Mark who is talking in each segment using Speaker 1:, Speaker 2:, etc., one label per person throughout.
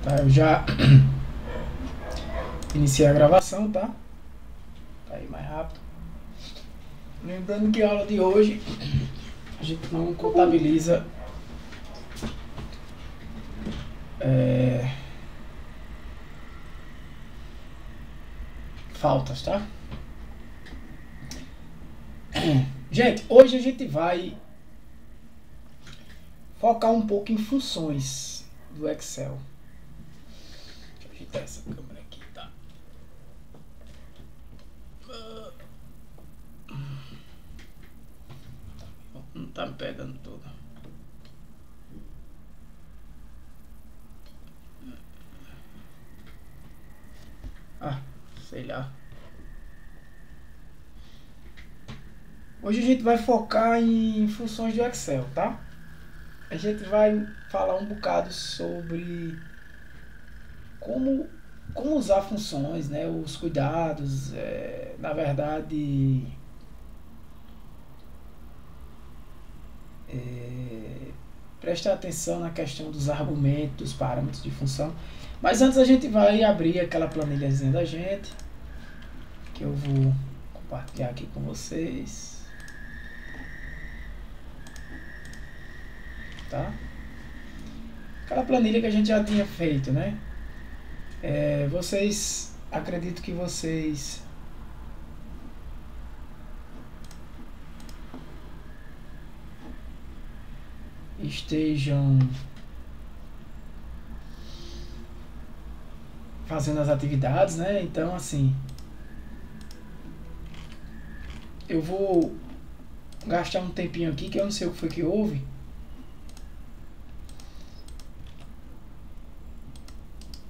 Speaker 1: Tá, eu já iniciei a gravação, tá? Tá aí mais rápido. Lembrando que a aula de hoje a gente não contabiliza faltas, tá? Gente, hoje a gente vai focar um pouco em funções do Excel. Deixa eu ajeitar essa câmera aqui, tá? Não tá me pegando toda. Sei lá. Hoje a gente vai focar em funções do Excel, tá? A gente vai falar um bocado sobre como usar funções, né? Os cuidados, na verdade, prestar atenção na questão dos argumentos, dos parâmetros de função. Mas antes a gente vai abrir aquela planilhazinha da gente, que eu vou compartilhar aqui com vocês. Tá? Aquela planilha que a gente já tinha feito, né? Acredito que vocês estejam fazendo as atividades, né? Então, assim, eu vou gastar um tempinho aqui, que eu não sei o que foi que houve.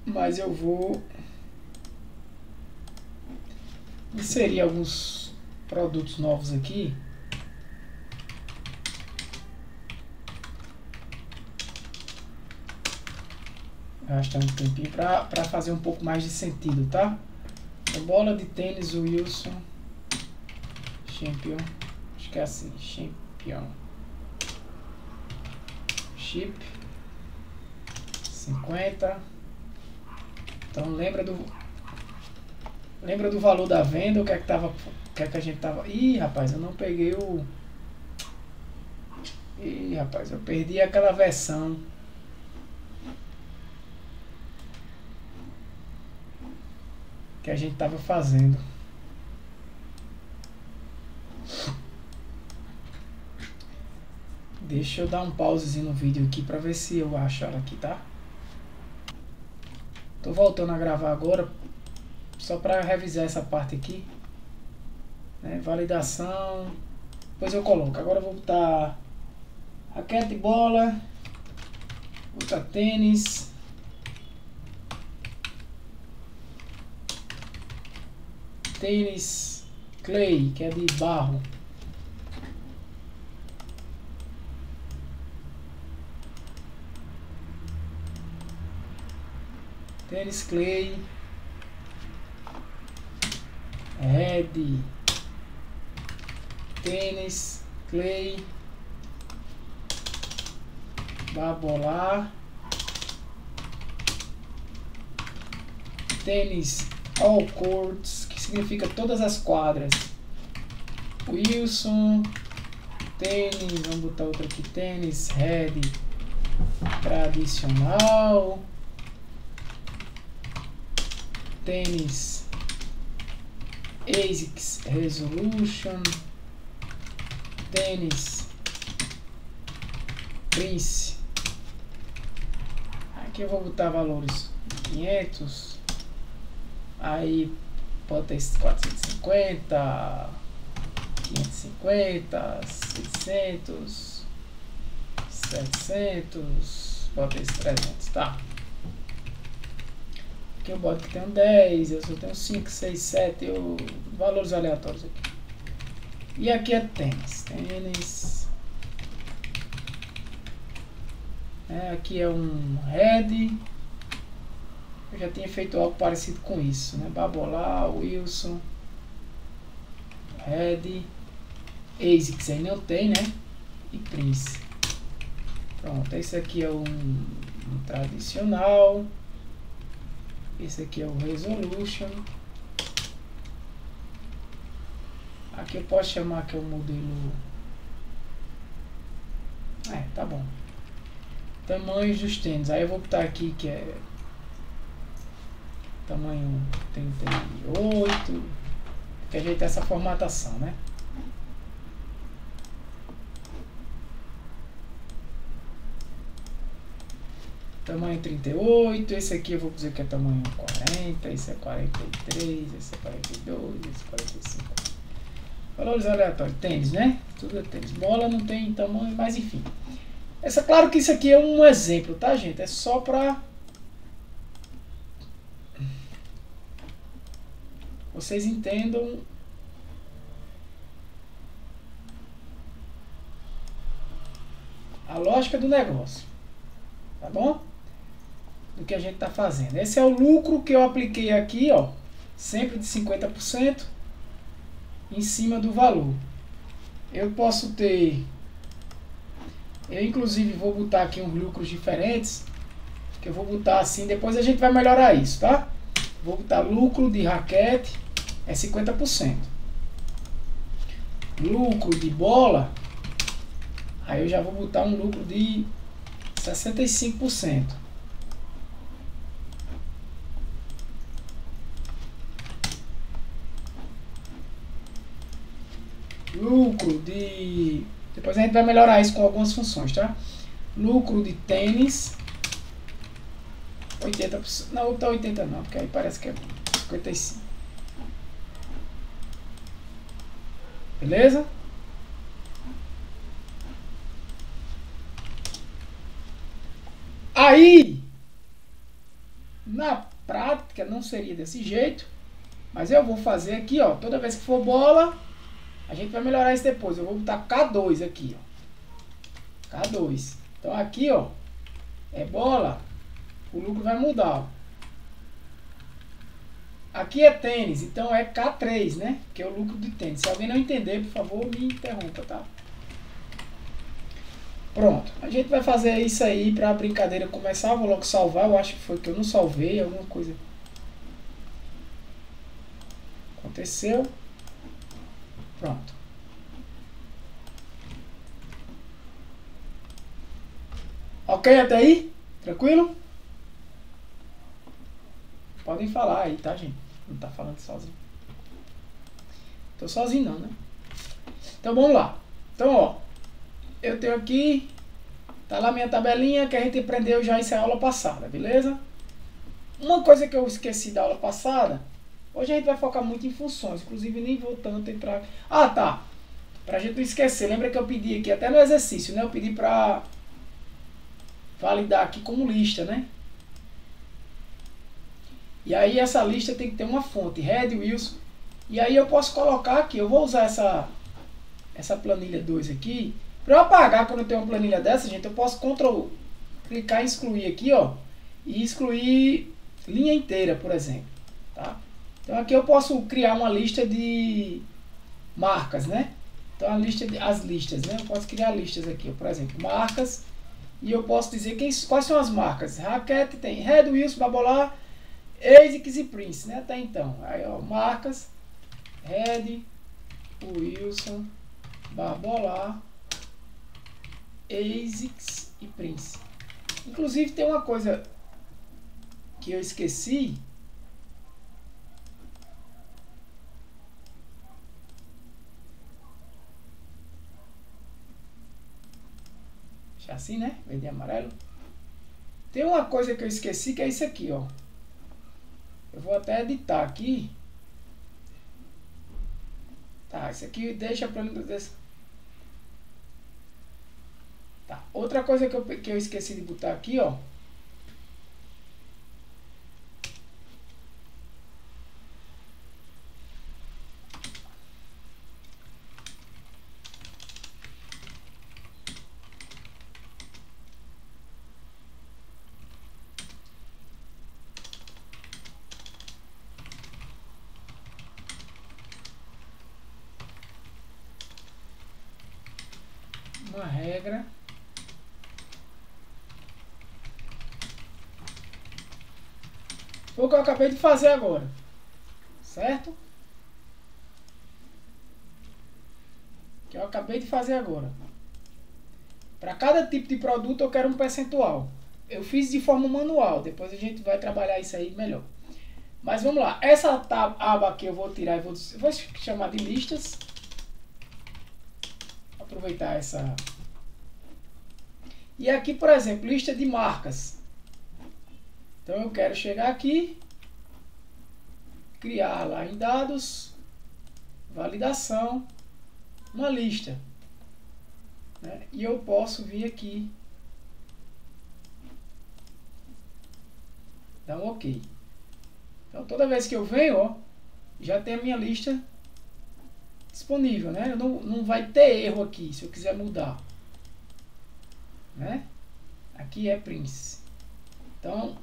Speaker 1: Mas eu vou inserir alguns produtos novos aqui. Gastar um tempinho para fazer um pouco mais de sentido, tá? A bola de tênis Wilson Champion, acho que é assim, Champion Chip 50. Então lembra do valor da venda, o que é que a gente tava. Ih, rapaz, eu não peguei o. Ih, rapaz, eu perdi aquela versão. Que a gente tava fazendo. Deixa eu dar um pausezinho no vídeo aqui pra ver se eu acho ela aqui, tá? Tô voltando a gravar agora, só para revisar essa parte aqui, né? Validação, depois eu coloco. Agora eu vou botar raquete, bola, vou botar tênis, clay, que é de barro. Tênis clay, red, tênis clay, babolar, tênis all courts, que significa todas as quadras. Wilson, tênis, vamos botar outro aqui, tênis red tradicional. Tênis ASICS Resolution, tênis Prince. Aqui eu vou botar valores 500, aí pode ter 450, 550, 600, 700, pode ter 300, tá? Aqui eu boto que tem 10, eu só tenho 5, 6, 7, valores aleatórios aqui. E aqui é tênis. Aqui é um red. Eu já tinha feito algo parecido com isso, né? Babolar, Wilson, red, ASICS aí não tem, né? E Prince. Pronto, esse aqui é um tradicional. Esse aqui é o resolution. Aqui eu posso chamar que é o modelo. Tá bom. Tamanhos dos tênis. Aí eu vou botar aqui que é tamanho 38. Que ajeitar essa formatação, né? Tamanho 38, esse aqui eu vou dizer que é tamanho 40, esse é 43, esse é 42, esse é 45. Valores aleatórios, tênis, né? Tudo é tênis. Bola não tem tamanho, mas enfim. Claro que isso aqui é um exemplo, tá, gente? É só pra vocês entendam a lógica do negócio, tá bom? Do que a gente tá fazendo. Esse é o lucro que eu apliquei aqui, ó, sempre de 50% em cima do valor. Eu posso ter, eu inclusive vou botar aqui uns lucros diferentes, que eu vou botar assim, depois a gente vai melhorar isso, tá? Vou botar lucro de raquete é 50%. Lucro de bola, aí eu já vou botar um lucro de 65%. Lucro de... Depois a gente vai melhorar isso com algumas funções, tá? Lucro de tênis 80%. Não, tá 80 não, porque aí parece que é 55. Beleza? Aí, na prática não seria desse jeito, mas eu vou fazer aqui, ó, toda vez que for bola, a gente vai melhorar isso depois. Eu vou botar K2 aqui, ó. K2. Então aqui, ó, é bola, o lucro vai mudar, ó. Aqui é tênis, então é K3, né? Que é o lucro de tênis. Se alguém não entender, por favor, me interrompa, tá? Pronto. A gente vai fazer isso aí pra brincadeira começar. Vou logo salvar. Eu acho que foi que eu não salvei. Alguma coisa aconteceu. Pronto. Ok até aí? Tranquilo? Podem falar aí, tá, gente? Não tá falando sozinho. Tô sozinho não, né? Então vamos lá. Então, ó, eu tenho aqui, tá lá minha tabelinha que a gente aprendeu já isso é aula passada, beleza? Uma coisa que eu esqueci da aula passada, hoje a gente vai focar muito em funções, inclusive nem vou tanto entrar... Ah, tá. Pra gente não esquecer, lembra que eu pedi aqui, até no exercício, né? Eu pedi pra validar aqui como lista, né? E aí essa lista tem que ter uma fonte, Red, Wilson. E aí eu posso colocar aqui, eu vou usar essa planilha 2 aqui. Para eu apagar quando eu tenho uma planilha dessa, gente, eu posso clicar em excluir aqui, ó. E excluir linha inteira, por exemplo. Tá? Então aqui eu posso criar uma lista de marcas, né? Então as listas, né? Eu posso criar listas aqui, ó, por exemplo, marcas. E eu posso dizer quais são as marcas. Raquete tem Red, Wilson, Babolat, ASICS e Prince, né? Até então. Aí, ó, marcas, Red, Wilson, Babolat, ASICS e Prince. Inclusive tem uma coisa que eu esqueci. Deixa assim, né? Verde e amarelo. Tem uma coisa que eu esqueci que é isso aqui, ó. Eu vou até editar aqui. Tá, isso aqui deixa para tá. Outra coisa que eu esqueci de botar aqui, ó. Uma regra Foi o que eu acabei de fazer agora. Certo? Que eu acabei de fazer agora. Para cada tipo de produto eu quero um percentual. Eu fiz de forma manual. Depois a gente vai trabalhar isso aí melhor. Mas vamos lá. Essa aba aqui eu vou tirar e vou chamar de listas. Aproveitar essa. E aqui, por exemplo, lista de marcas. Então eu quero chegar aqui, criar lá em dados, validação, uma lista. Né? E eu posso vir aqui, dar um OK. Então toda vez que eu venho, ó, já tem a minha lista disponível, né? Não vai ter erro aqui se eu quiser mudar. Né? Aqui é Prince. Então,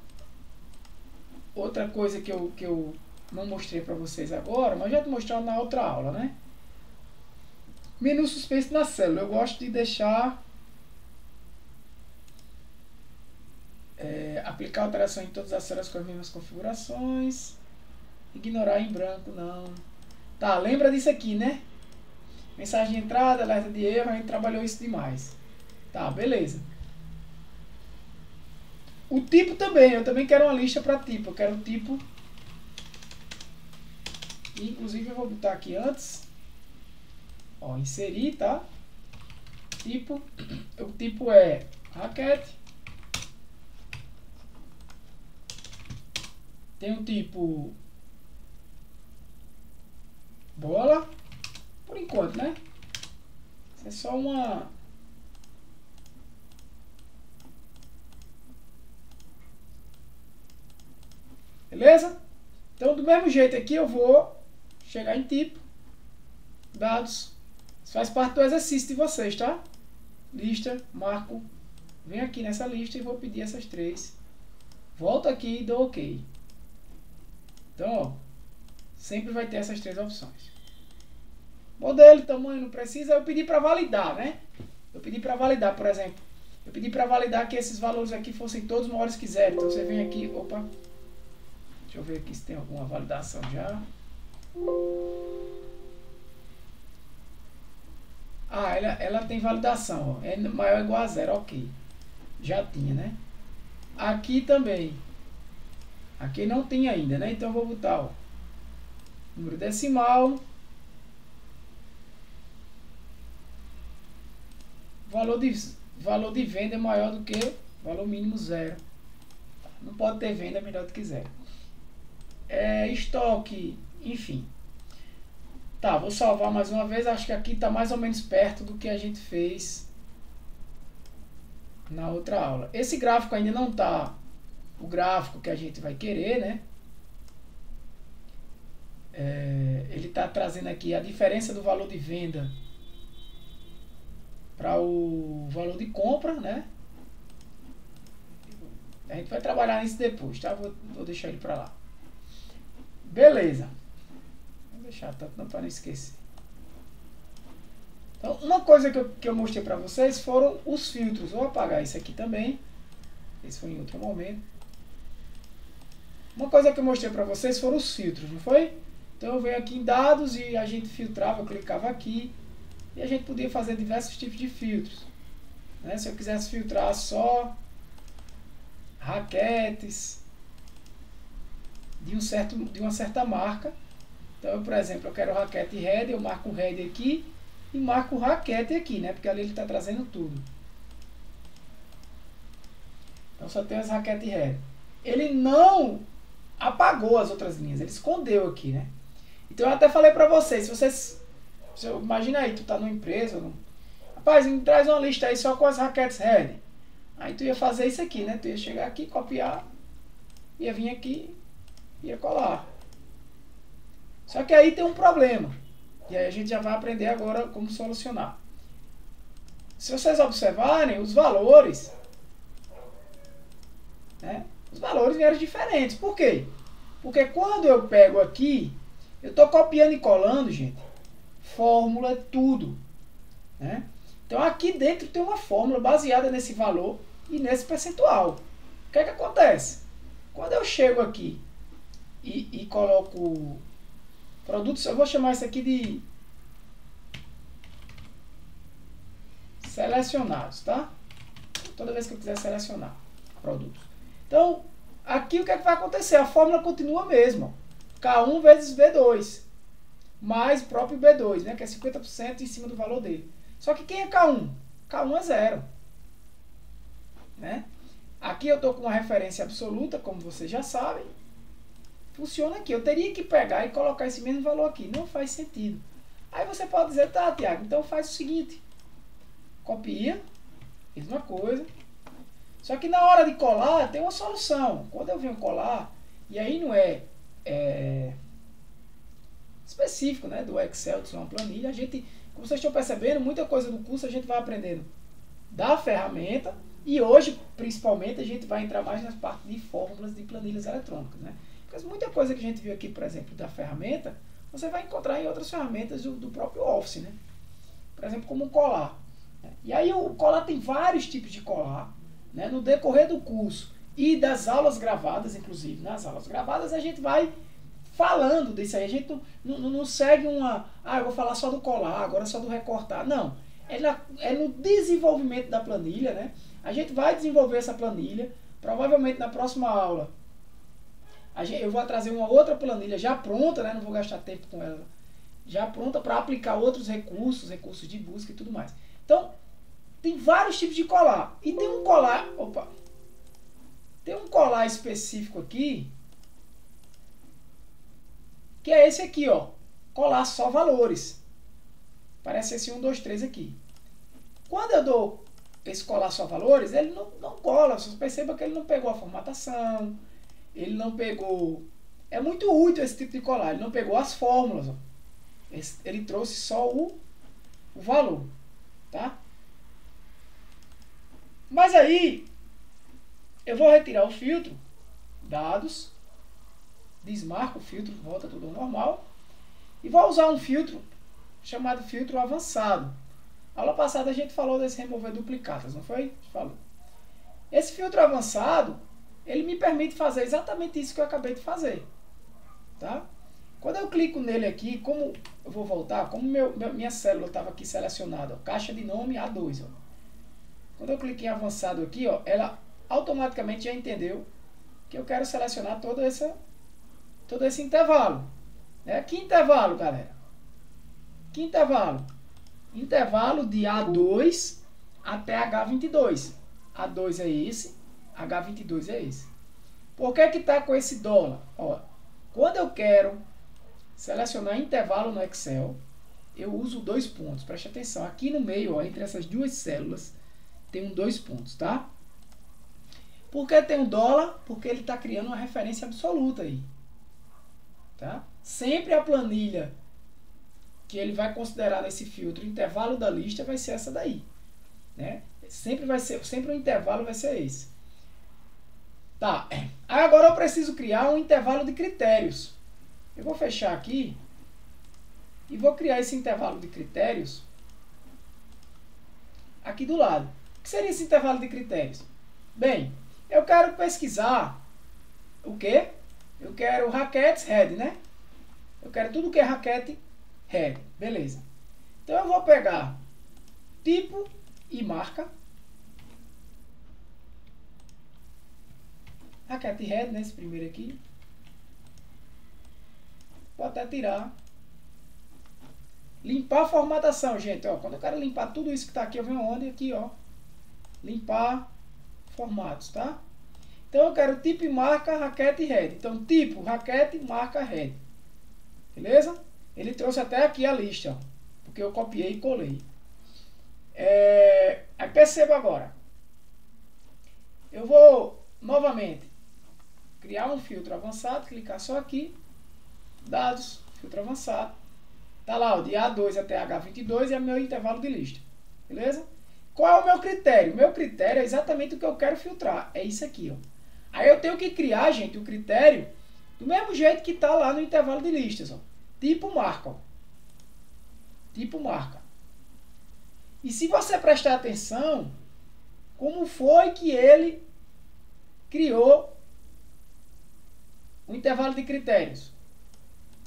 Speaker 1: outra coisa que eu não mostrei para vocês agora, mas já te mostrei na outra aula, né? Menu suspenso na célula. Eu gosto de deixar aplicar alteração em todas as células com as mesmas configurações. Ignorar em branco, não. Tá, lembra disso aqui, né? Mensagem de entrada, alerta de erro, a gente trabalhou isso demais. Tá, beleza. O tipo também, eu também quero uma lista para tipo. Eu quero o tipo. Inclusive eu vou botar aqui antes. Ó, inserir, tá? Tipo. O tipo é raquete. Tem um tipo bola. Por enquanto, né? Isso é só uma... Beleza? Então, do mesmo jeito aqui, eu vou chegar em tipo, dados. Isso faz parte do exercício de vocês, tá? Lista, marco, venho aqui nessa lista e vou pedir essas três. Volto aqui e dou OK. Então, ó, sempre vai ter essas três opções. Modelo, tamanho, não precisa. Eu pedi para validar, né? Eu pedi para validar, por exemplo. Eu pedi para validar que esses valores aqui fossem todos maiores que zero. Então, você vem aqui, opa... Deixa eu ver aqui se tem alguma validação já. Ah, ela tem validação. Ó. É maior ou igual a zero. OK. Já tinha, né? Aqui também. Aqui não tem ainda, né? Então eu vou botar ó, número decimal. Valor de venda é maior do que valor mínimo zero. Não pode ter venda melhor do que zero. Estoque, enfim. Tá, vou salvar mais uma vez. Acho que aqui está mais ou menos perto do que a gente fez na outra aula. Esse gráfico ainda não está o gráfico que a gente vai querer, né? Ele está trazendo aqui a diferença do valor de venda para o valor de compra, né? A gente vai trabalhar nisso depois, tá? Vou deixar ele para lá. Beleza. Vou deixar tanto não para não esquecer. Então, uma coisa que eu mostrei para vocês foram os filtros. Vou apagar isso aqui também. Esse foi em outro momento. Uma coisa que eu mostrei para vocês foram os filtros, não foi? Então eu venho aqui em dados e a gente filtrava, eu clicava aqui. E a gente podia fazer diversos tipos de filtros. Né? Se eu quisesse filtrar só raquetes de uma certa marca. Então, eu, por exemplo, eu quero raquete red, eu marco o red aqui e marco o raquete aqui, né? Porque ali ele está trazendo tudo. Então só tem as raquete red. Ele não apagou as outras linhas, ele escondeu aqui, né? Então eu até falei para vocês, se vocês... Imagina aí, tu tá numa empresa, rapaz, me traz uma lista aí só com as raquetes red. Aí tu ia fazer isso aqui, né? Tu ia chegar aqui, copiar, ia vir aqui, ia colar. Só que aí tem um problema. E aí a gente já vai aprender agora como solucionar. Se vocês observarem, os valores, né? Os valores vieram diferentes. Por quê? Porque quando eu pego aqui, eu estou copiando e colando, gente, fórmula, tudo. Né? Então aqui dentro tem uma fórmula baseada nesse valor e nesse percentual. O que é que acontece? Quando eu chego aqui e coloco produtos, eu vou chamar isso aqui de selecionados, tá? Toda vez que eu quiser selecionar produtos. Então, aqui o que é que vai acontecer? A fórmula continua a mesma. K1 vezes B2, mais o próprio B2, né, que é 50% em cima do valor dele. Só que quem é K1? K1 é 0. Né? Aqui eu estou com uma referência absoluta, como vocês já sabem. Funciona aqui. Eu teria que pegar e colocar esse mesmo valor aqui. Não faz sentido. Aí você pode dizer, tá, Tiago, então faz o seguinte. Copia, mesma coisa. Só que na hora de colar, tem uma solução. Quando eu venho colar, e aí não é específico, né, do Excel, de uma planilha, a gente, como vocês estão percebendo, muita coisa do curso a gente vai aprendendo da ferramenta, e hoje, principalmente, a gente vai entrar mais nas partes de fórmulas de planilhas eletrônicas, né? Porque muita coisa que a gente viu aqui, por exemplo, da ferramenta, você vai encontrar em outras ferramentas do próprio Office, né? Por exemplo, como o colar. E aí o colar tem vários tipos de colar, né? No decorrer do curso e das aulas gravadas, inclusive, nas aulas gravadas, a gente vai falando disso aí. A gente não segue eu vou falar só do colar, agora só do recortar. Não. É no desenvolvimento da planilha, né? A gente vai desenvolver essa planilha. Provavelmente na próxima aula eu vou trazer uma outra planilha já pronta, né? Não vou gastar tempo com ela. Já pronta para aplicar outros recursos de busca e tudo mais. Então, tem vários tipos de colar. E tem um colar... Tem um colar específico aqui, que é esse aqui, ó. Colar só valores. Parece esse 1, 2, 3 aqui. Quando eu dou esse colar só valores, ele não cola. Vocês percebam que ele não pegou a formatação, ele não pegou... É muito útil esse tipo de colar. Ele não pegou as fórmulas, ó. Ele trouxe só o valor, tá? Mas aí, eu vou retirar o filtro, dados, desmarco o filtro, volta tudo ao normal, e vou usar um filtro chamado filtro avançado. Na aula passada a gente falou desse remover duplicatas, não foi? Falou. Esse filtro avançado, ele me permite fazer exatamente isso que eu acabei de fazer, tá? Quando eu clico nele aqui, como eu vou voltar, como minha célula estava aqui selecionada, ó, caixa de nome A2, ó. Quando eu cliquei em avançado aqui, ó, ela automaticamente já entendeu que eu quero selecionar todo esse intervalo. Né? Que intervalo, galera? Que intervalo? Intervalo de A2 até H22. A2 é esse, H22 é esse. Por que que está com esse dólar? Ó, quando eu quero selecionar intervalo no Excel, eu uso 2 pontos. Preste atenção, aqui no meio, ó, entre essas duas células, tem 2 pontos, tá? Por que tem um dólar? Porque ele está criando uma referência absoluta aí. Tá? Sempre a planilha que ele vai considerar nesse filtro, o intervalo da lista vai ser essa daí. Né? Sempre o intervalo vai ser esse. Tá. Agora eu preciso criar um intervalo de critérios. Eu vou fechar aqui e vou criar esse intervalo de critérios aqui do lado. O que seria esse intervalo de critérios? Bem, eu quero pesquisar o quê? Eu quero raquetes head, né? Eu quero tudo que é raquete head. Beleza. Então eu vou pegar tipo e marca. Raquete head, né? Esse primeiro aqui. Vou até tirar. Limpar a formatação, gente. Ó, quando eu quero limpar tudo isso que está aqui, eu venho onde? Aqui, ó. Limpar formatos, tá? Então eu quero tipo e marca, raquete e head. Então tipo, raquete, marca, head. Beleza? Ele trouxe até aqui a lista, ó, porque eu copiei e colei. Aí perceba agora. Eu vou novamente criar um filtro avançado, clicar só aqui, dados, filtro avançado. Tá lá, ó, de A2 até H22 é meu intervalo de lista. Beleza? Qual é o meu critério? O meu critério é exatamente o que eu quero filtrar. É isso aqui, ó. Aí eu tenho que criar, gente, o critério do mesmo jeito que está lá no intervalo de listas, ó. Tipo marca, ó. Tipo marca. E se você prestar atenção, como foi que ele criou o intervalo de critérios,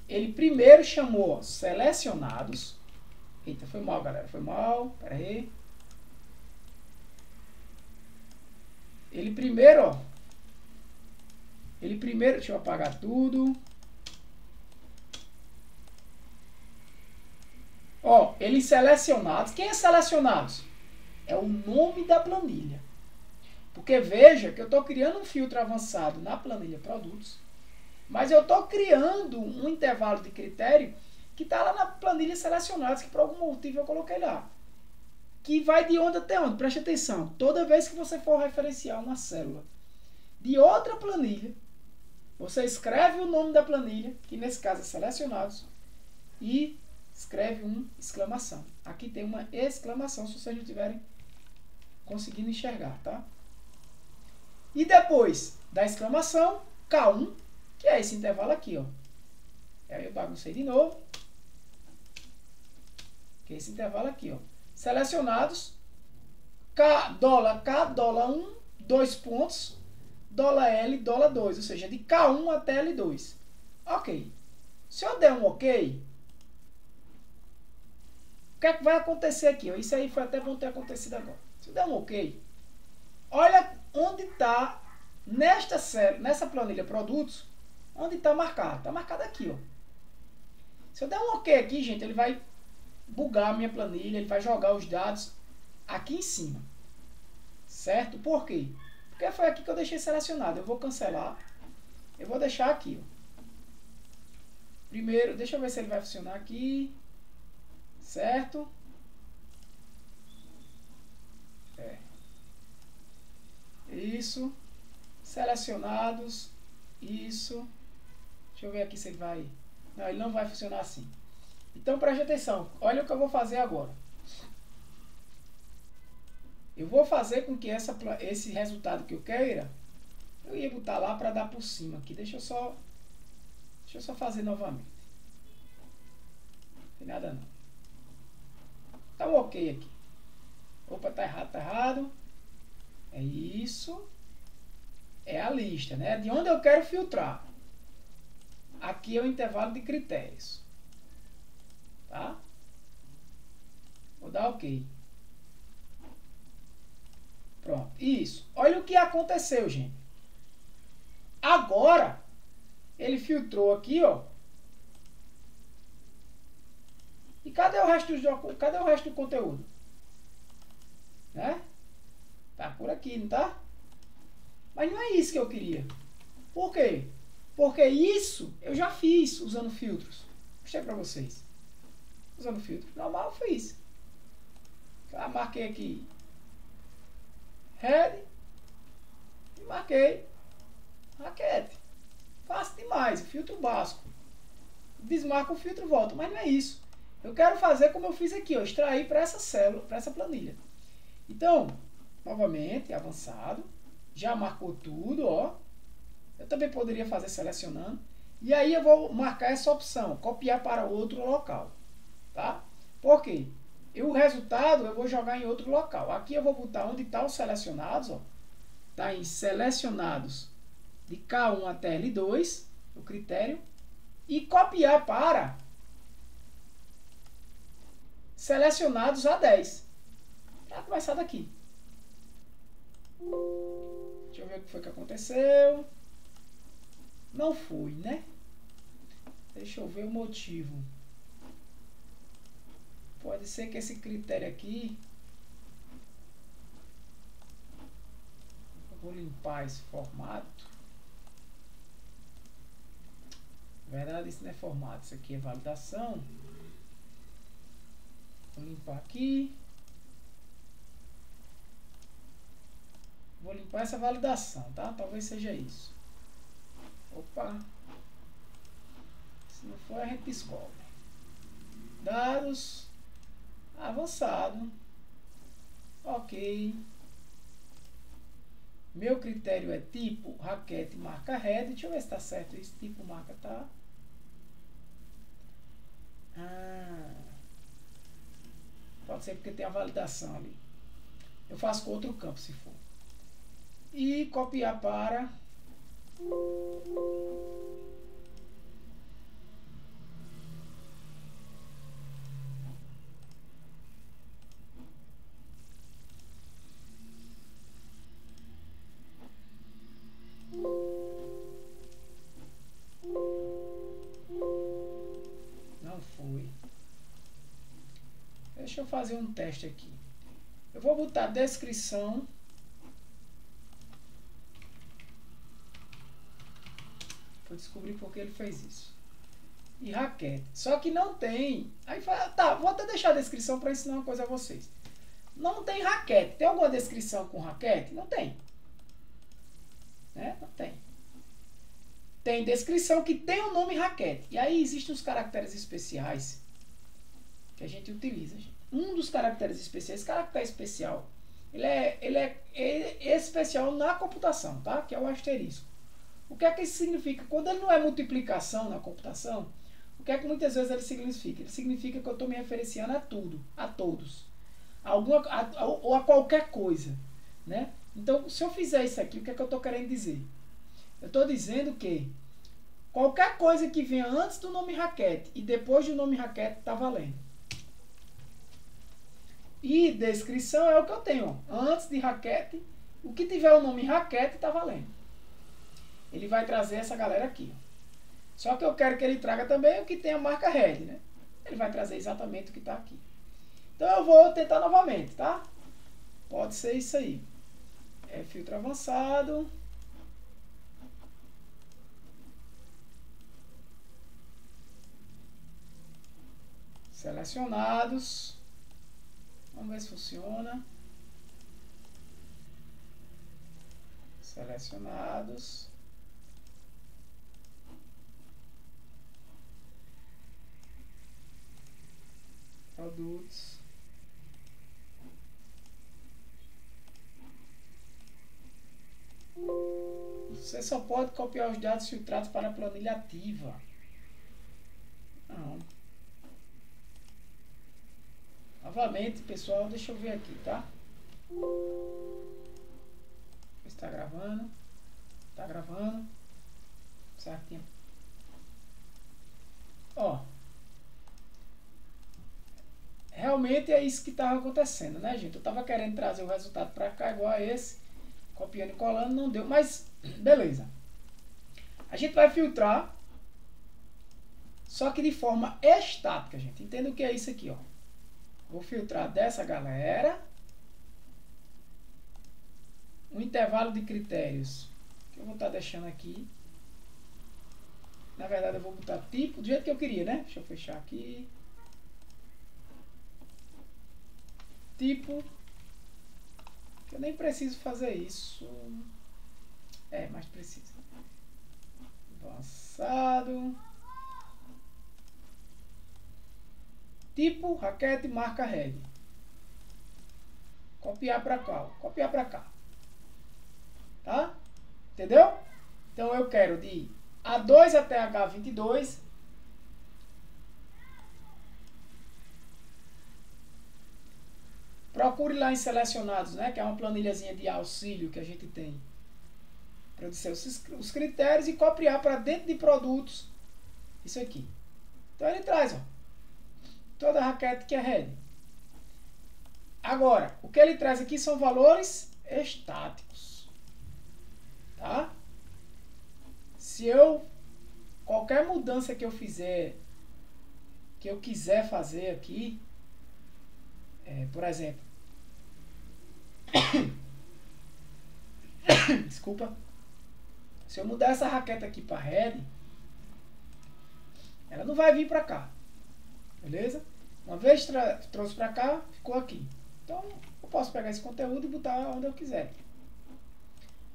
Speaker 1: ele primeiro chamou selecionados. Eita, foi mal, galera, foi mal, pera aí. Ele primeiro, deixa eu apagar tudo. Ó, eles selecionados. Quem é selecionados? É o nome da planilha. Porque veja que eu estou criando um filtro avançado na planilha produtos, mas eu estou criando um intervalo de critério que está lá na planilha selecionados, que por algum motivo eu coloquei lá. Que vai de onde até onde? Preste atenção. Toda vez que você for referenciar uma célula de outra planilha, você escreve o nome da planilha, que nesse caso é selecionados, e escreve uma exclamação. Aqui tem uma exclamação, se vocês não estiverem conseguindo enxergar, tá? E depois da exclamação, K1, que é esse intervalo aqui, ó. Aí eu baguncei de novo. Que é esse intervalo aqui, ó. Selecionados, $K$1, 2 pontos, $L, $2, ou seja, de K1 até L2. Ok. Se eu der um OK, o que é que vai acontecer aqui? Ó? Isso aí foi até bom ter acontecido agora. Se eu der um OK, olha onde está nessa planilha produtos, onde está marcado. Está marcado aqui, ó. Se eu der um OK aqui, gente, ele vai bugar a minha planilha, ele vai jogar os dados aqui em cima. Certo? Por quê? Porque foi aqui que eu deixei selecionado. Eu vou cancelar. Eu vou deixar aqui, ó. Primeiro, deixa eu ver se ele vai funcionar aqui. Certo? Isso. Selecionados. Isso. Deixa eu ver aqui se ele vai... Não, ele não vai funcionar assim. Então, preste atenção. Olha o que eu vou fazer agora. Eu vou fazer com que esse resultado que eu queira, eu ia botar lá para dar por cima aqui. Deixa eu só fazer novamente. Não tem nada não. Tá um OK aqui. Opa, tá errado, tá errado. É isso. É a lista, né? De onde eu quero filtrar. Aqui é o intervalo de critérios. Tá? Vou dar OK. Pronto. Isso. Olha o que aconteceu, gente. Agora, ele filtrou aqui, ó. E cadê o resto do conteúdo? Né? Tá por aqui, não tá? Mas não é isso que eu queria. Por quê? Porque isso eu já fiz usando filtros. Mostrei pra vocês. Usando filtro normal, eu fiz. Já marquei aqui head e marquei raquete. Fácil demais, filtro básico. Desmarca o filtro e volta, mas não é isso. Eu quero fazer como eu fiz aqui, ó, extrair para essa célula, para essa planilha. Então, novamente, avançado, já marcou tudo, ó. Eu também poderia fazer selecionando. E aí eu vou marcar essa opção, copiar para outro local, tá? Por quê? E o resultado eu vou jogar em outro local. Aqui eu vou botar onde está os selecionados, ó. Tá em selecionados de K1 até L2, o critério, e copiar para selecionados A10. Para começar daqui. Deixa eu ver o que foi que aconteceu. Não foi, né? Deixa eu ver o motivo. Pode ser que esse critério aqui... Eu vou limpar esse formato. Na verdade, isso não é formato. Isso aqui é validação. Vou limpar aqui. Vou limpar essa validação, tá? Talvez seja isso. Opa. Se não for, a gente descobre. Dados. Avançado. Ok. Meu critério é tipo raquete marca head. Deixa eu ver se está certo isso. Tipo marca, tá? Pode ser porque tem a validação ali. Eu faço com outro campo, se for. E copiar para Deixa eu fazer um teste aqui. Eu vou botar descrição. Vou descobrir por que ele fez isso. E raquete. Só que não tem. Aí fala, tá, vou até deixar a descrição para ensinar uma coisa a vocês. Não tem raquete. Tem alguma descrição com raquete? Não tem. Né? Não tem. Tem descrição que tem o nome raquete. E aí existem os caracteres especiais que a gente utiliza. Um dos caracteres especiais, caractere especial, ele é especial na computação, tá? Que é o asterisco. O que é que isso significa? Quando ele não é multiplicação na computação, o que é que muitas vezes ele significa? Ele significa que eu estou me referenciando a tudo, a todos, ou a qualquer coisa, né? Então, se eu fizer isso aqui, o que é que eu estou querendo dizer? Eu estou dizendo que qualquer coisa que venha antes do nome raquete e depois do nome raquete está valendo. E descrição é o que eu tenho. Ó. Antes de raquete, o que tiver o nome raquete está valendo. Ele vai trazer essa galera aqui. Ó. Só que eu quero que ele traga também o que tem a marca head, né? Ele vai trazer exatamente o que está aqui. Então eu vou tentar novamente, tá? Pode ser isso aí. É filtro avançado. Selecionados. Vamos ver se funciona. Selecionados. Produtos. Você só pode copiar os dados filtrados para a planilha ativa. Não. Novamente, pessoal, deixa eu ver aqui, tá? Está gravando. Está gravando. Certinho. Ó. Realmente é isso que estava acontecendo, né, gente? Eu estava querendo trazer o resultado para cá, igual a esse. Copiando e colando, não deu. Mas, beleza. A gente vai filtrar. Só que de forma estática, gente. Entenda o que é isso aqui, ó. Vou filtrar dessa galera. Um intervalo de critérios que eu vou estar deixando aqui. Na verdade, eu vou botar tipo do jeito que eu queria, né? Deixa eu fechar aqui. Tipo. Eu nem preciso fazer isso. Mas precisa. Avançado. Tipo, raquete, marca head. Copiar para qual? Copiar para cá. Tá? Entendeu? Então eu quero de A2 até H22. Procure lá em selecionados, né? Que é uma planilhazinha de auxílio que a gente tem. Para dizer os critérios e copiar para dentro de produtos. Isso aqui. Então ele traz, ó. Toda a raquete que é head. Agora, o que ele traz aqui são valores estáticos. Tá? Se eu... Qualquer mudança que eu fizer, que eu quiser fazer aqui, por exemplo... Desculpa. Se eu mudar essa raquete aqui para head, ela não vai vir para cá. Beleza? Uma vez trouxe para cá, ficou aqui. Então, eu posso pegar esse conteúdo e botar onde eu quiser.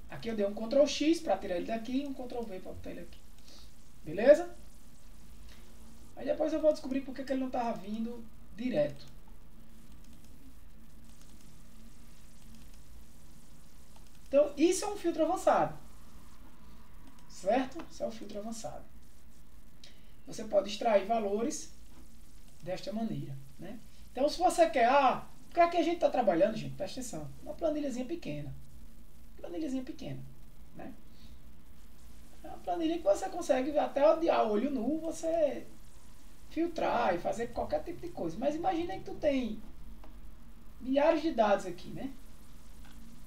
Speaker 1: Aqui eu dei um Ctrl X para tirar ele daqui e um Ctrl V para botar ele aqui. Beleza? Aí depois eu vou descobrir porque que ele não estava vindo direto. Então, isso é um filtro avançado. Certo? Isso é um filtro avançado. Você pode extrair valores desta maneira, né? Então, se você quer, porque aqui a gente está trabalhando, gente, presta atenção, uma planilhazinha pequena. Planilhazinha pequena, né? É uma planilha que você consegue até a olho nu, você filtrar e fazer qualquer tipo de coisa. Mas imagina que tu tem milhares de dados aqui, né?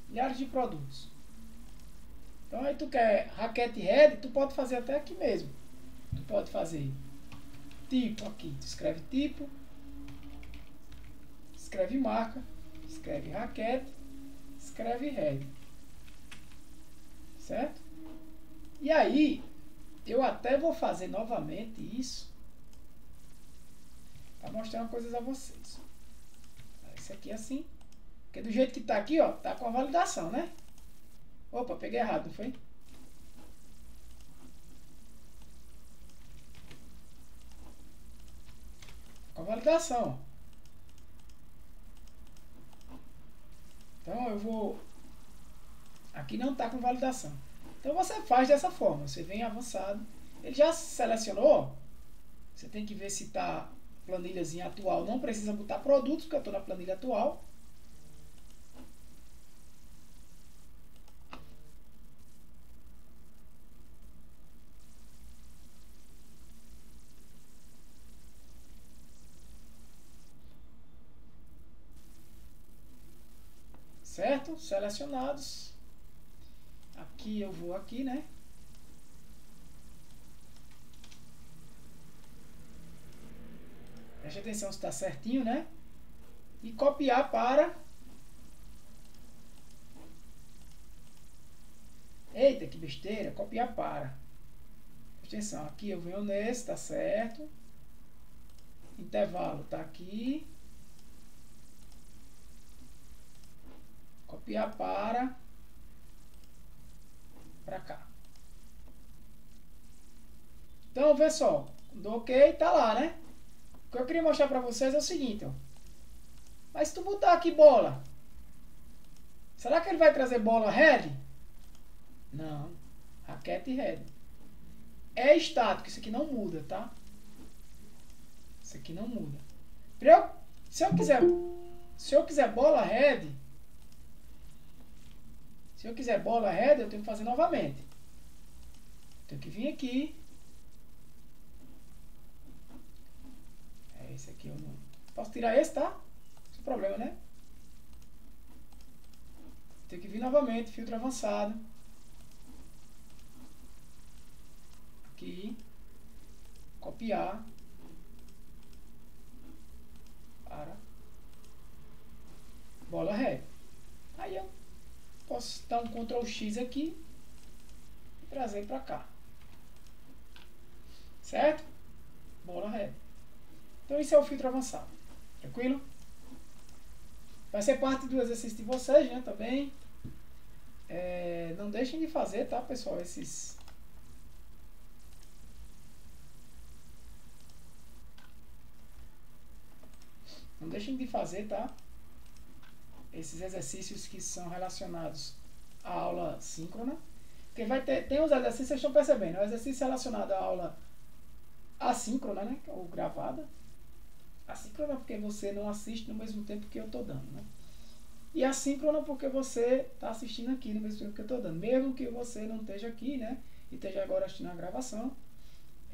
Speaker 1: Milhares de produtos. Então aí tu quer raquete head, tu pode fazer até aqui mesmo. Tu pode fazer tipo aqui, tu escreve tipo, escreve marca, escreve raquete, escreve head. Certo? E aí, eu até vou fazer novamente isso para mostrar uma coisa a vocês. Esse aqui é assim, porque do jeito que tá aqui, ó, tá com a validação, né? Opa, peguei errado, não foi? Com a validação. Então eu vou... Aqui não tá com validação. Então você faz dessa forma. Você vem avançado. Ele já selecionou. Você tem que ver se tá planilhazinha atual. Não precisa botar produtos, porque eu estou na planilha atual. Certo? Selecionados. Aqui eu vou aqui, né? Preste atenção se está certinho, né? E copiar para... Eita, que besteira. Copiar para. Preste atenção. Aqui eu venho nesse, tá certo. Intervalo tá aqui. Copiar para cá. Então, vê só. Do OK, tá lá, né? O que eu queria mostrar para vocês é o seguinte, ó. Mas se tu botar aqui bola, será que ele vai trazer bola head? Não. Raquete e head. É estático, isso aqui não muda, tá? Isso aqui não muda. Se eu quiser bola head, eu tenho que fazer novamente. Tenho que vir aqui. Esse aqui eu não... Posso tirar esse, tá? Sem problema, né? Tenho que vir novamente, filtro avançado. Aqui. Copiar. Para. Bola ré. Aí eu posso dar um Ctrl X aqui e trazer para cá. Certo? Bola ré. Então isso é o filtro avançado. Tranquilo? Vai ser parte do exercício de vocês, né? Também. Não deixem de fazer, tá, pessoal? Não deixem de fazer, tá? Esses exercícios que são relacionados à aula síncrona. Porque tem os exercícios, vocês estão percebendo, o exercício relacionado à aula assíncrona, né? Ou gravada. Assíncrona porque você não assiste no mesmo tempo que eu estou dando, né? E assíncrona porque você está assistindo aqui no mesmo tempo que eu estou dando. Mesmo que você não esteja aqui, né? E esteja agora assistindo a gravação.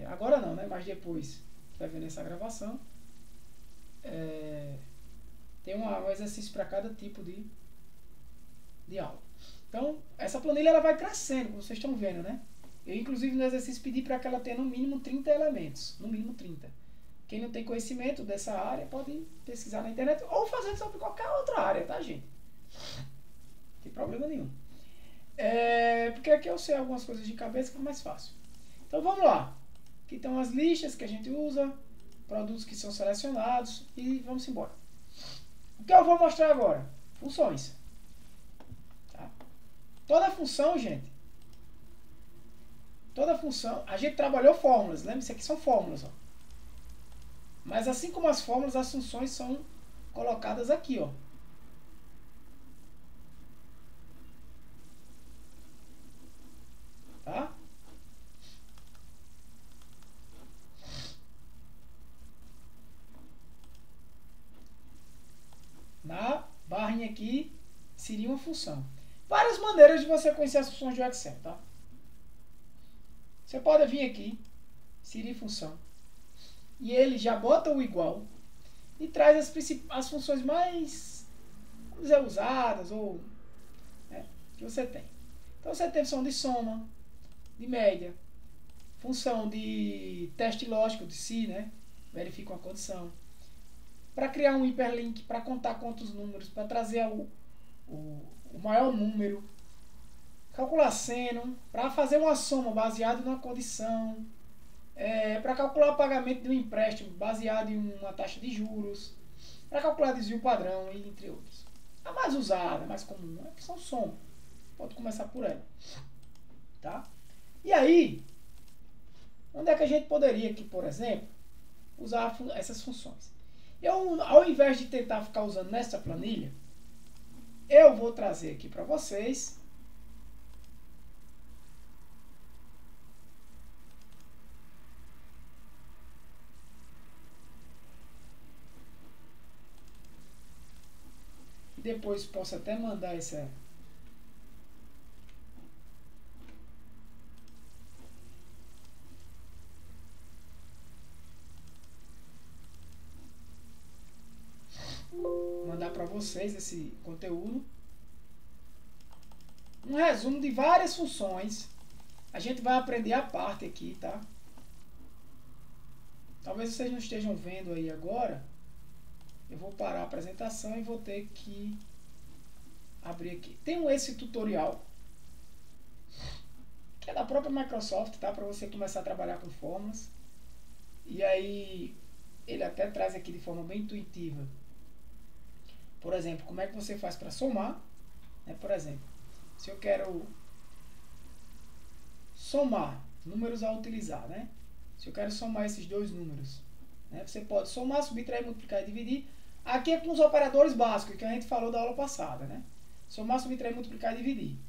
Speaker 1: Agora não, né? Mas depois vai vendo essa gravação. Tem um exercício para cada tipo de aula. Então, essa planilha ela vai crescendo, como vocês estão vendo, né? Eu, inclusive, no exercício pedi para que ela tenha no mínimo 30 elementos. No mínimo 30. Quem não tem conhecimento dessa área pode pesquisar na internet ou fazer sobre qualquer outra área, tá, gente? Não tem problema nenhum. Porque aqui eu sei algumas coisas de cabeça que é mais fácil. Então vamos lá. Aqui estão as listas que a gente usa, produtos que são selecionados e vamos embora. O que eu vou mostrar agora? Funções. Tá? Toda função, gente. Toda função. A gente trabalhou fórmulas, lembra? Isso aqui são fórmulas, ó. Mas assim como as fórmulas, as funções são colocadas aqui, ó. Tá? Na barrinha aqui seria uma função. Várias maneiras de você conhecer as funções do Excel, tá? Você pode vir aqui, seria função. E ele já bota o igual e traz as funções mais, vamos dizer, usadas ou que você tem. Então você tem função de soma, de média, função de teste lógico de si, né? Verifica uma condição. para criar um hiperlink, para contar quantos números, para trazer o maior número, calcular seno, para fazer uma soma baseada numa condição, para calcular o pagamento de um empréstimo baseado em uma taxa de juros, para calcular desvio padrão, e entre outros. A mais usada, a mais comum, é a função soma. Pode começar por ela. Tá? E aí, onde é que a gente poderia aqui, por exemplo, usar essas funções? Eu, ao invés de tentar ficar usando nessa planilha, eu vou trazer aqui para vocês e depois posso até mandar essa para vocês esse conteúdo. Um resumo de várias funções. A gente vai aprender a parte aqui, tá? Talvez vocês não estejam vendo aí agora. Eu vou parar a apresentação e vou ter que abrir aqui. Tem esse tutorial, que é da própria Microsoft, tá? Para você começar a trabalhar com fórmulas. E aí, ele até traz aqui de forma bem intuitiva. Por exemplo, como é que você faz para somar? Por exemplo, se eu quero somar números a utilizar, né? Se eu quero somar esses dois números, né? Você pode somar, subtrair, multiplicar e dividir. Aqui é com os operadores básicos que a gente falou da aula passada, né? Somar, subtrair, multiplicar e dividir.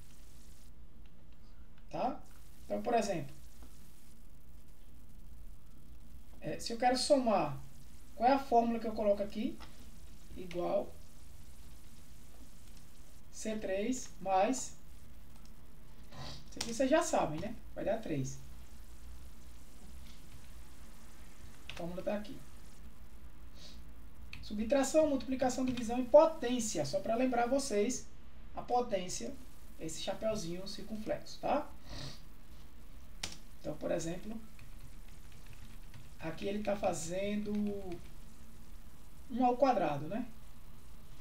Speaker 1: Tá? Então, por exemplo, se eu quero somar, qual é a fórmula que eu coloco aqui? Igual C3 mais... Isso aqui vocês já sabem, né? Vai dar 3. A fórmula está aqui. Subtração, multiplicação, divisão e potência. Só para lembrar vocês, a potência, esse chapeuzinho circunflexo, tá? Então, por exemplo, aqui ele está fazendo 1 ao quadrado, né?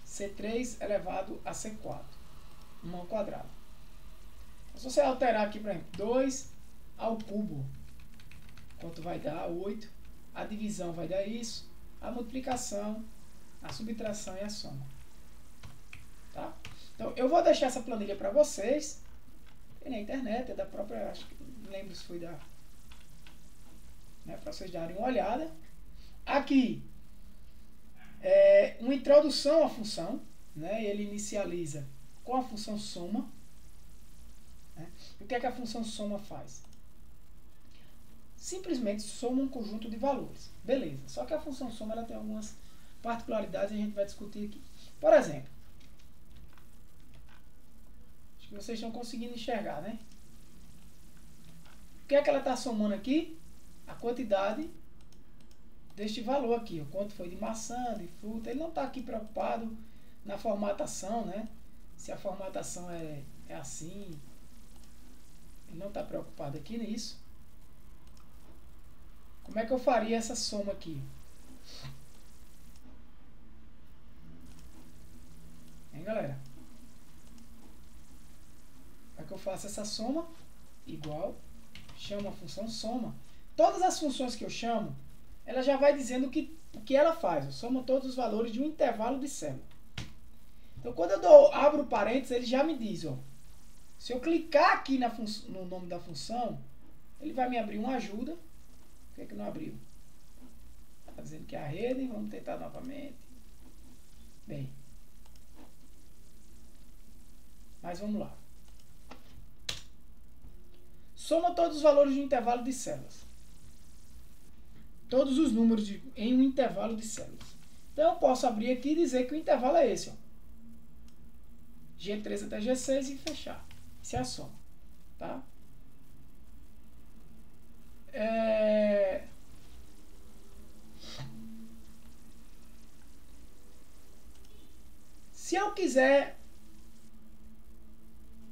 Speaker 1: C3 elevado a C4. 1 ao quadrado. Se você alterar aqui, por exemplo, 2 ao cubo, quanto vai dar? 8. A divisão vai dar isso. A multiplicação, a subtração e a soma. Tá? Então, eu vou deixar essa planilha para vocês. Tem na internet, é da própria, acho que não lembro se foi da... para vocês darem uma olhada. Aqui, uma introdução à função. Né? Ele inicializa com a função soma. Né? O que é que a função soma faz? Simplesmente soma um conjunto de valores. Beleza. Só que a função soma ela tem algumas particularidades e a gente vai discutir aqui. Por exemplo, acho que vocês estão conseguindo enxergar, né? O que é que ela está somando aqui? A quantidade deste valor aqui. O quanto foi de maçã, de fruta. Ele não está aqui preocupado na formatação, né? Se a formatação é assim. Ele não está preocupado aqui nisso. Como é que eu faria essa soma aqui? Hein, galera? Como é que eu faço essa soma? Igual, chamo a função soma. Todas as funções que eu chamo, ela já vai dizendo o que ela faz. Eu somo todos os valores de um intervalo de célula. Então, quando eu abro parênteses, ele já me diz, ó, se eu clicar aqui no nome da função, ele vai me abrir uma ajuda. Por que é que não abriu? Está dizendo que é a rede. Vamos tentar novamente. Bem. Mas vamos lá. Soma todos os valores de um intervalo de células. Todos os números em um intervalo de células. Então eu posso abrir aqui e dizer que o intervalo é esse. Ó. G3 até G6 e fechar. Isso é a soma. Tá? Se eu quiser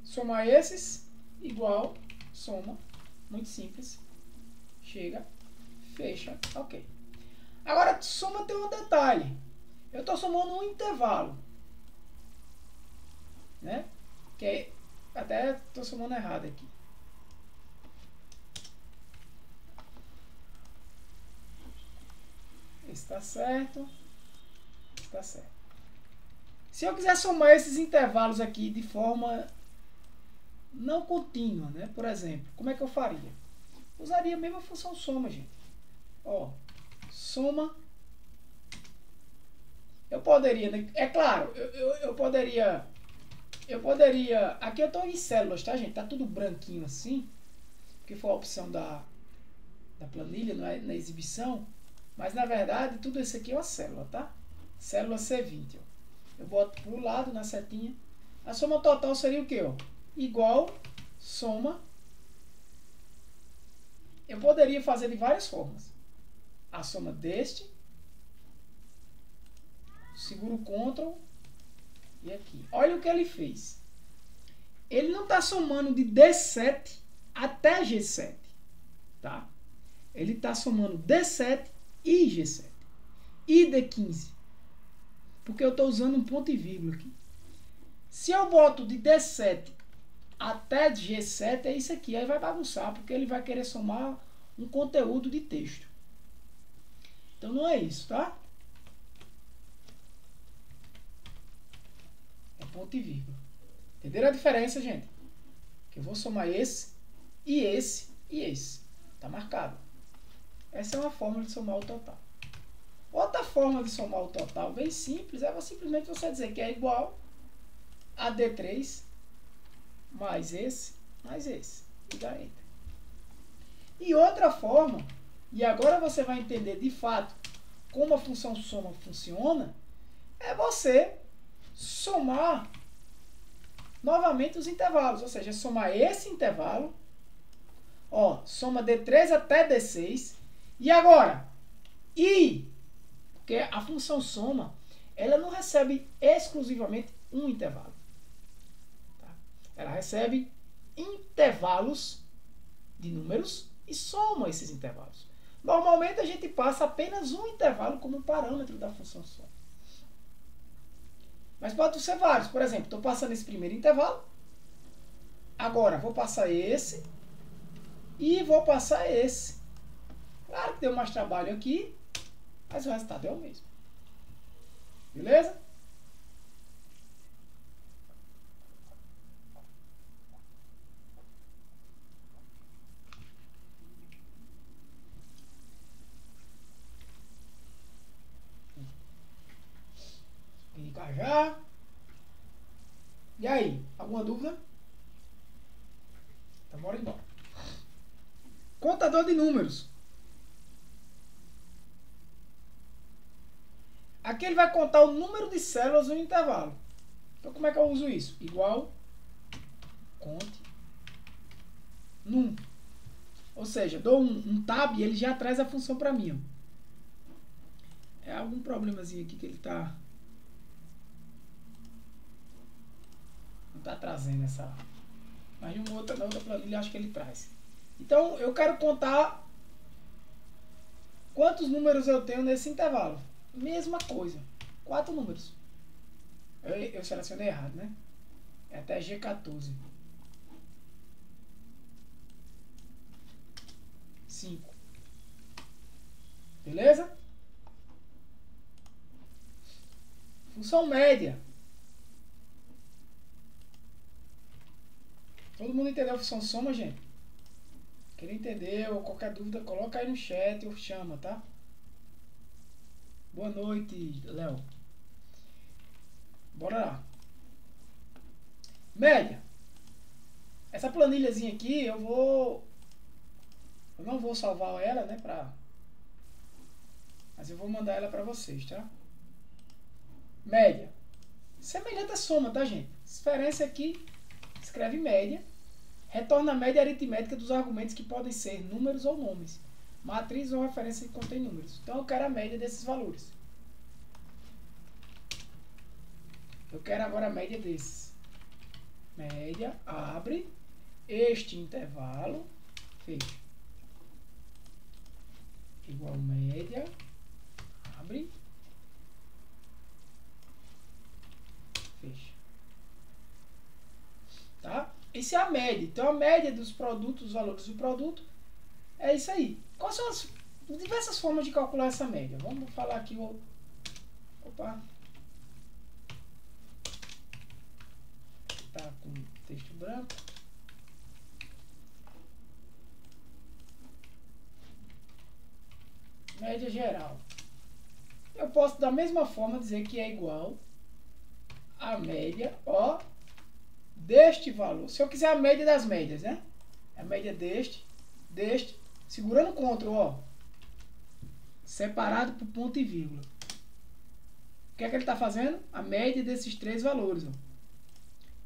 Speaker 1: somar esses, igual, soma, muito simples, chega, fecha, ok. Agora, soma tem um detalhe. Eu estou somando um intervalo, né? Que até estou somando errado aqui. Está certo. Está certo. Se eu quiser somar esses intervalos aqui de forma não contínua, né? Por exemplo, como é que eu faria? Usaria a mesma função soma, gente. Ó, soma. Eu poderia, né? É claro, eu poderia. Aqui eu estou em células, tá, gente? Tá tudo branquinho assim, porque foi a opção da planilha, não é, na exibição. Mas na verdade, tudo isso aqui é uma célula, tá? Célula C20. Ó. Eu boto para o lado na setinha. A soma total seria o quê? Ó? Igual soma. Eu poderia fazer de várias formas. A soma deste. Seguro o Ctrl. E aqui. Olha o que ele fez. Ele não está somando de D7 até G7. Tá? Ele está somando D7 e G7. E D15. Porque eu estou usando um ponto e vírgula aqui. Se eu boto de D7 até G7, é isso aqui. Aí vai bagunçar, porque ele vai querer somar um conteúdo de texto. Então não é isso, tá? É ponto e vírgula. Entenderam a diferença, gente? Que eu vou somar esse, e esse, e esse. Tá marcado. Essa é uma forma de somar o total. Outra forma de somar o total, bem simples, é simplesmente você dizer que é igual a D3 mais esse, e dá Enter. E outra forma, e agora você vai entender de fato como a função soma funciona, é você somar novamente os intervalos, ou seja, somar esse intervalo, ó, soma D3 até D6, e agora, porque a função soma, ela não recebe exclusivamente um intervalo. Ela recebe intervalos de números e soma esses intervalos. Normalmente a gente passa apenas um intervalo como parâmetro da função soma. Mas pode ser vários. Por exemplo, estou passando esse primeiro intervalo. Agora vou passar esse. E vou passar esse. Claro que deu mais trabalho aqui. Mas o resultado é o mesmo. Beleza? Já. E aí, alguma dúvida? Então bora embora. Contador de números. Aqui ele vai contar o número de células no intervalo. Então como é que eu uso isso? Igual conte num. Ou seja, dou um tab e ele já traz a função para mim. Ó. É algum problemazinho aqui que ele está... Não está trazendo essa... Mas na outra planilha acho que ele traz. Então eu quero contar quantos números eu tenho nesse intervalo. Mesma coisa. 4 números. Eu selecionei errado, né? É até G14. 5. Beleza? Função média. Todo mundo entendeu a função soma, gente? Quem não entendeu ou qualquer dúvida, coloca aí no chat ou chama, tá? Boa noite, Léo. Bora lá. Média. Essa planilhazinha aqui eu não vou salvar ela, né, mas eu vou mandar ela para vocês, tá? Média. Semelhante à soma, tá, gente? Diferença aqui, escreve média, retorna a média aritmética dos argumentos que podem ser números ou nomes, matriz ou referência que contém números. Então eu quero a média desses valores. Eu quero agora a média desses. Média, abre, este intervalo, fecha. Igual média, abre, Isso é a média. Então a média dos produtos, os valores do produto, é isso aí. Quais são as diversas formas de calcular essa média? Vamos falar aqui. Opa. Tá com texto branco. Média geral. Eu posso da mesma forma dizer que é igual a média, ó, deste valor. Se eu quiser a média das médias, né? A média deste, segurando o Ctrl, ó, separado por ponto e vírgula. O que é que ele está fazendo? A média desses três valores, ó.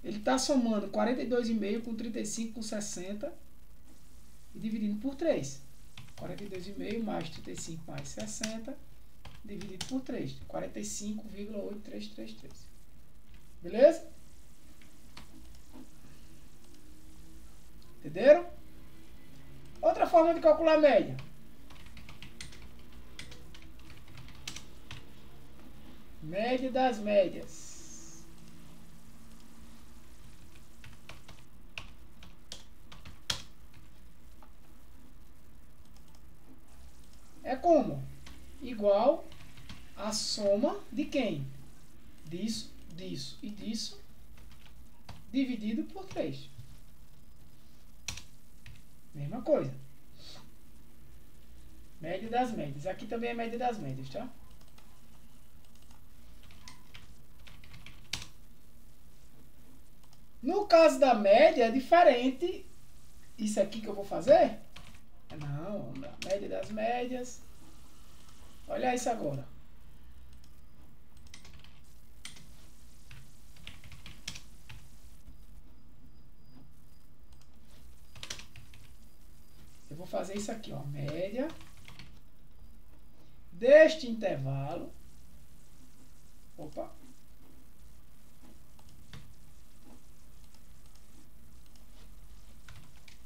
Speaker 1: Ele está somando 42,5 com 35 com 60 e dividindo por 3. 42,5 mais 35 mais 60 dividido por 3. 45,8333. Beleza? Entenderam? Outra forma de calcular a média. Média das médias. É como? Igual a soma de quem? Disso, disso e disso, dividido por 3. Mesma coisa. Média das médias. Aqui também é média das médias, tá? No caso da média é diferente. Isso aqui que eu vou fazer? Não, a média das médias. Olha isso agora. Eu vou fazer isso aqui, ó, média deste intervalo. Opa.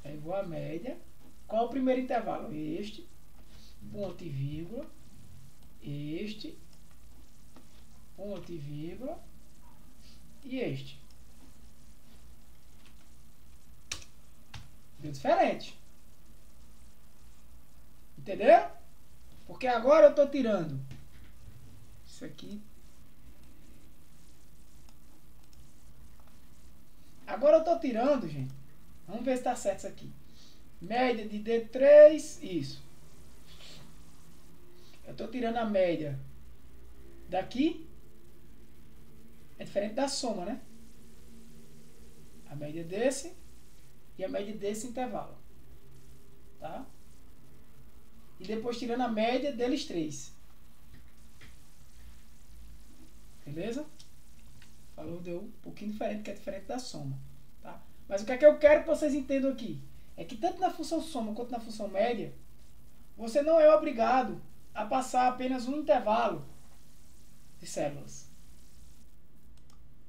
Speaker 1: Aí vou a média. Qual é o primeiro intervalo? Este, ponto e vírgula, este, ponto e vírgula, e este. Deu diferente. Entendeu? Porque agora eu estou tirando isso aqui. Agora eu estou tirando, gente. Vamos ver se está certo isso aqui. Média de D3, isso. Eu estou tirando a média daqui. É diferente da soma, né? A média desse e a média desse intervalo. Tá? E depois tirando a média deles três. Beleza? O valor deu um pouquinho diferente, que é diferente da soma. Tá? Mas o que é que eu quero que vocês entendam aqui? É que tanto na função soma quanto na função média, você não é obrigado a passar apenas um intervalo de células.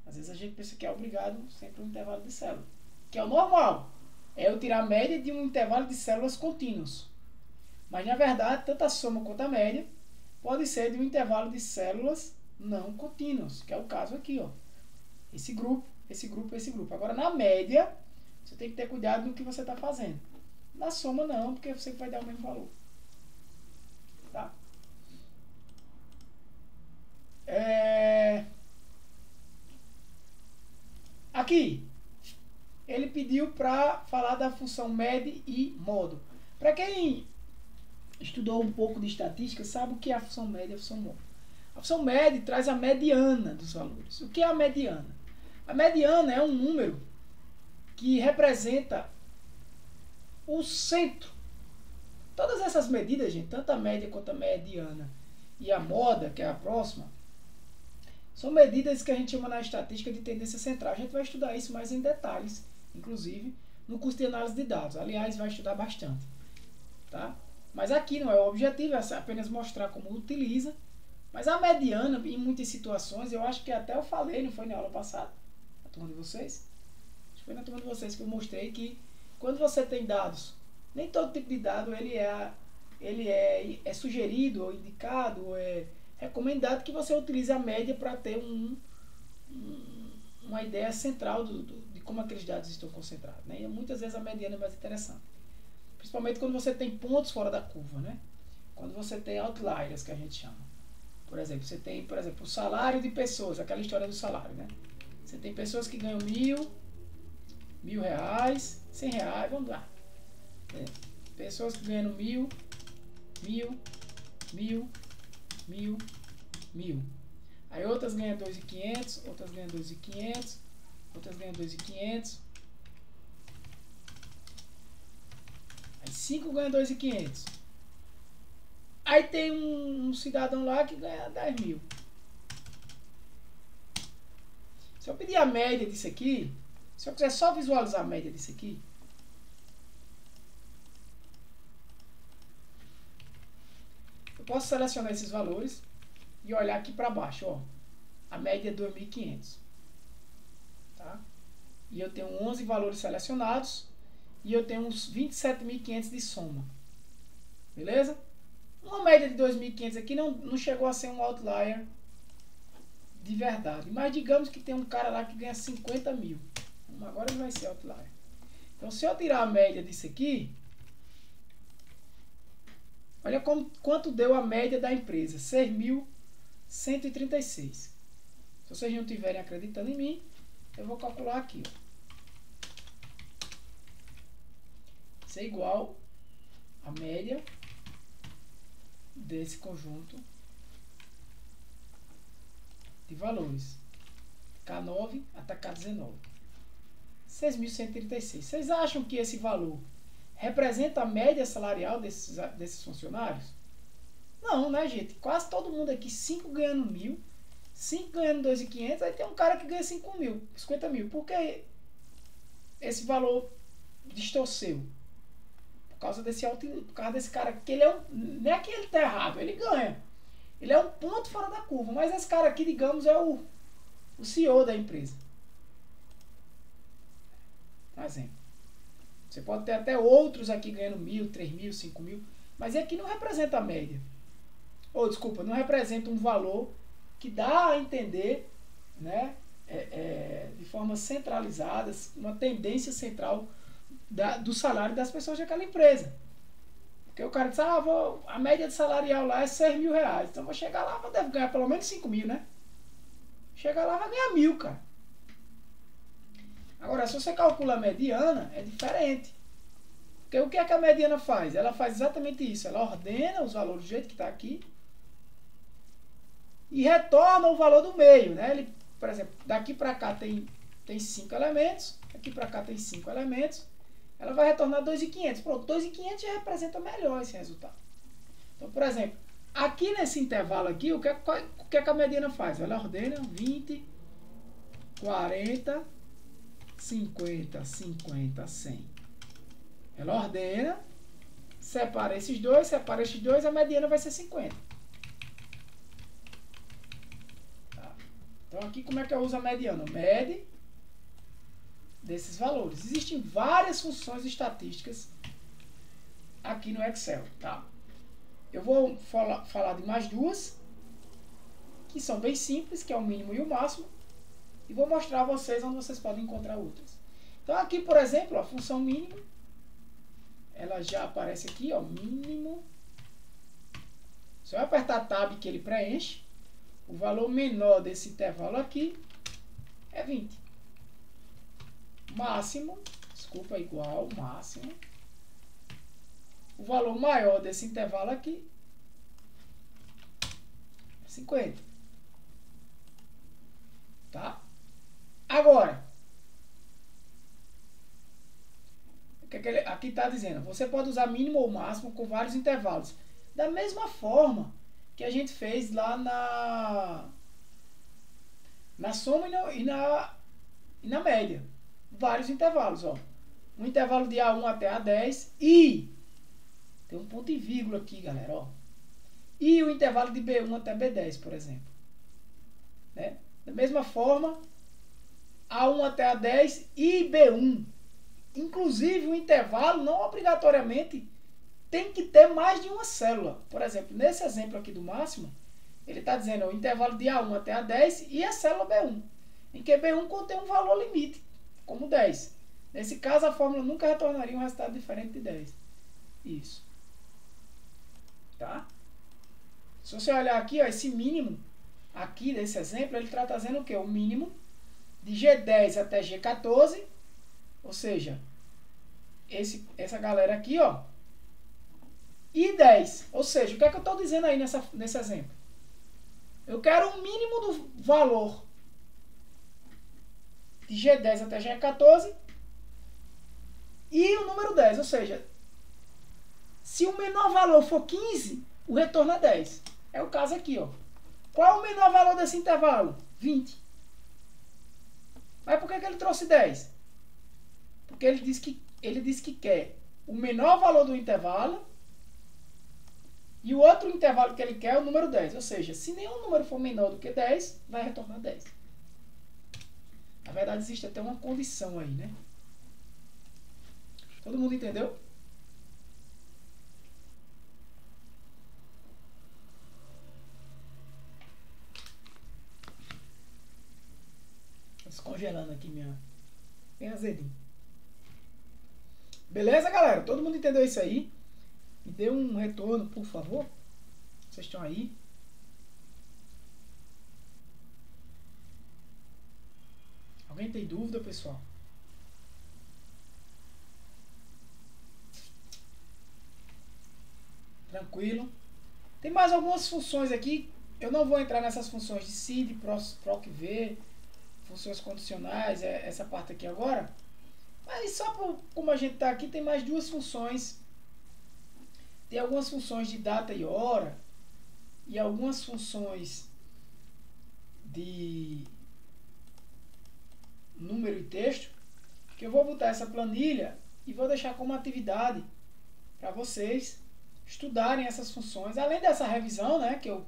Speaker 1: Às vezes a gente pensa que é obrigado sempre um intervalo de células. Que é o normal. É eu tirar a média de um intervalo de células contínuos. Mas na verdade, tanto a soma quanto a média pode ser de um intervalo de células não contínuos. Que é o caso aqui, ó. Esse grupo, esse grupo, esse grupo. Agora na média, você tem que ter cuidado no que você está fazendo. Na soma não, porque você vai dar o mesmo valor. Tá? Aqui, ele pediu para falar da função med e modo. Para quem estudou um pouco de estatística, sabe o que é a função med e a função modo. A função med traz a mediana dos valores. O que é a mediana? A mediana é um número que representa o centro. Todas essas medidas, gente, tanto a média quanto a mediana e a moda, que é a próxima, são medidas que a gente chama na estatística de tendência central. A gente vai estudar isso mais em detalhes, inclusive no curso de análise de dados. Aliás, vai estudar bastante. Tá? Mas aqui não é o objetivo, é apenas mostrar como utiliza. Mas a mediana, em muitas situações, eu acho que até eu falei, não foi na aula passada, na turma de vocês? Acho que foi na turma de vocês que eu mostrei que quando você tem dados, nem todo tipo de dado ele é sugerido ou indicado ou é recomendado que você utilize a média para ter uma ideia central de como aqueles dados estão concentrados, né? E muitas vezes a mediana é mais interessante. Principalmente quando você tem pontos fora da curva, né? Quando você tem outliers, que a gente chama. Por exemplo, você tem, por exemplo, o salário de pessoas, aquela história do salário, né? Você tem pessoas que ganham R$1.000, R$100, vamos lá. Pessoas que ganham 1.000, 1.000, 1.000, 1.000, 1.000. Aí outras ganham 2.500, outras ganham 2.500, outras ganham 2.500. Aí 5 ganham 2.500. Aí tem um cidadão lá que ganha 10.000. Se eu pedir a média disso aqui, se eu quiser só visualizar a média disso aqui, eu posso selecionar esses valores e olhar aqui para baixo, ó. A média é 2.500. Tá? E eu tenho 11 valores selecionados e eu tenho uns 27.500 de soma. Beleza? Uma média de 2.500 aqui não chegou a ser um outlier de verdade. Mas digamos que tem um cara lá que ganha 50.000. Agora ele vai ser outlier. Então, se eu tirar a média disso aqui, olha quanto deu a média da empresa. 6.136. Se vocês não estiverem acreditando em mim, eu vou calcular aqui. Ó. Isso é igual a média desse conjunto de valores. K9 até K19. 6.136. Vocês acham que esse valor representa a média salarial desses funcionários? Não, né, gente? Quase todo mundo aqui, 5 ganhando 1.000, 5 ganhando 2.500, aí tem um cara que ganha 5.000, 50.000. Por que esse valor distorceu? Por causa desse cara, que ele não é que ele está errado, ele ganha. Ele é um ponto fora da curva, mas esse cara aqui, digamos, é o CEO da empresa. Um exemplo. Você pode ter até outros aqui ganhando 1.000, 3.000, 5.000, mas aqui não representa a média. Ou, desculpa, não representa um valor que dá a entender, né, de forma centralizada, uma tendência central do salário das pessoas daquela empresa. Porque o cara diz, a média de salarial lá é R$6.000, então vou chegar lá, deve ganhar pelo menos 5.000, né? Chegar lá vai ganhar 1.000, cara. Agora, se você calcula a mediana, é diferente. Porque o que é que a mediana faz? Ela faz exatamente isso. Ela ordena os valores do jeito que está aqui e retorna o valor do meio, né? Ele, por exemplo, daqui para cá tem 5 elementos, aqui para cá tem 5 elementos, ela vai retornar 2.500. Pronto, 2.500 já representa melhor esse resultado. Então, por exemplo, aqui nesse intervalo aqui, o que é que a mediana faz? Ela ordena 20, 40, 50, 50, 100. Ela ordena, separa esses dois, a mediana vai ser 50. Tá? Então aqui como é que eu uso a mediana? Mede desses valores. Existem várias funções estatísticas aqui no Excel. Tá? Eu vou falar de mais duas, que são bem simples, que é o mínimo e o máximo. E vou mostrar a vocês onde vocês podem encontrar outras. Então aqui, por exemplo, a função mínimo, ela já aparece aqui, ó, mínimo. Se eu apertar Tab que ele preenche, o valor menor desse intervalo aqui é 20. Máximo, desculpa, igual, máximo. O valor maior desse intervalo aqui é 50. Tá? Agora, o que aqui está dizendo? Você pode usar mínimo ou máximo com vários intervalos. Da mesma forma que a gente fez lá na soma e na média. Vários intervalos. Ó. Um intervalo de A1 até A10 e tem um ponto e vírgula aqui, galera. Ó. E o intervalo de B1 até B10, por exemplo. Né? Da mesma forma, A1 até A10 e B1. Inclusive, o intervalo não obrigatoriamente tem que ter mais de uma célula. Por exemplo, nesse exemplo aqui do máximo, ele está dizendo o intervalo de A1 até A10 e a célula B1. Em que B1 contém um valor limite, como 10. Nesse caso, a fórmula nunca retornaria um resultado diferente de 10. Isso. Tá? Se você olhar aqui, ó, esse mínimo, aqui desse exemplo, ele está trazendo o quê? O mínimo de G10 até G14, ou seja, essa galera aqui, ó, e 10. Ou seja, o que é que eu estou dizendo aí nesse exemplo? Eu quero um mínimo do valor de G10 até G14 e o número 10. Ou seja, se o menor valor for 15, o retorno é 10. É o caso aqui, ó. Qual é o menor valor desse intervalo? 20. Mas por que ele trouxe 10? Porque ele disse que quer o menor valor do intervalo e o outro intervalo que ele quer é o número 10. Ou seja, se nenhum número for menor do que 10, vai retornar 10. Na verdade, existe até uma condição aí, né? Todo mundo entendeu? Descongelando aqui bem azedinho. Beleza, galera? Todo mundo entendeu isso aí? Me dê um retorno, por favor. Vocês estão aí? Alguém tem dúvida, pessoal? Tranquilo. Tem mais algumas funções aqui. Eu não vou entrar nessas funções de seed, procv, funções condicionais, essa parte aqui agora. Mas só como a gente está aqui, tem mais duas funções. Tem algumas funções de data e hora e algumas funções de número e texto, que eu vou botar essa planilha e vou deixar como atividade para vocês estudarem essas funções, além dessa revisão, né, que eu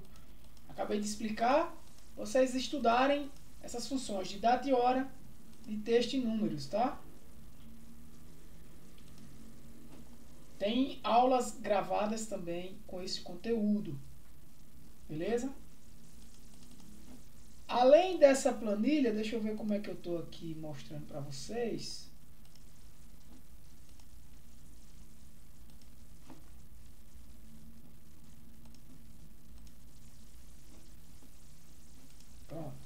Speaker 1: acabei de explicar, vocês estudarem essas funções de data e hora, de texto e números, tá? Tem aulas gravadas também com esse conteúdo, beleza? Além dessa planilha, deixa eu ver como é que eu estou aqui mostrando para vocês. Pronto.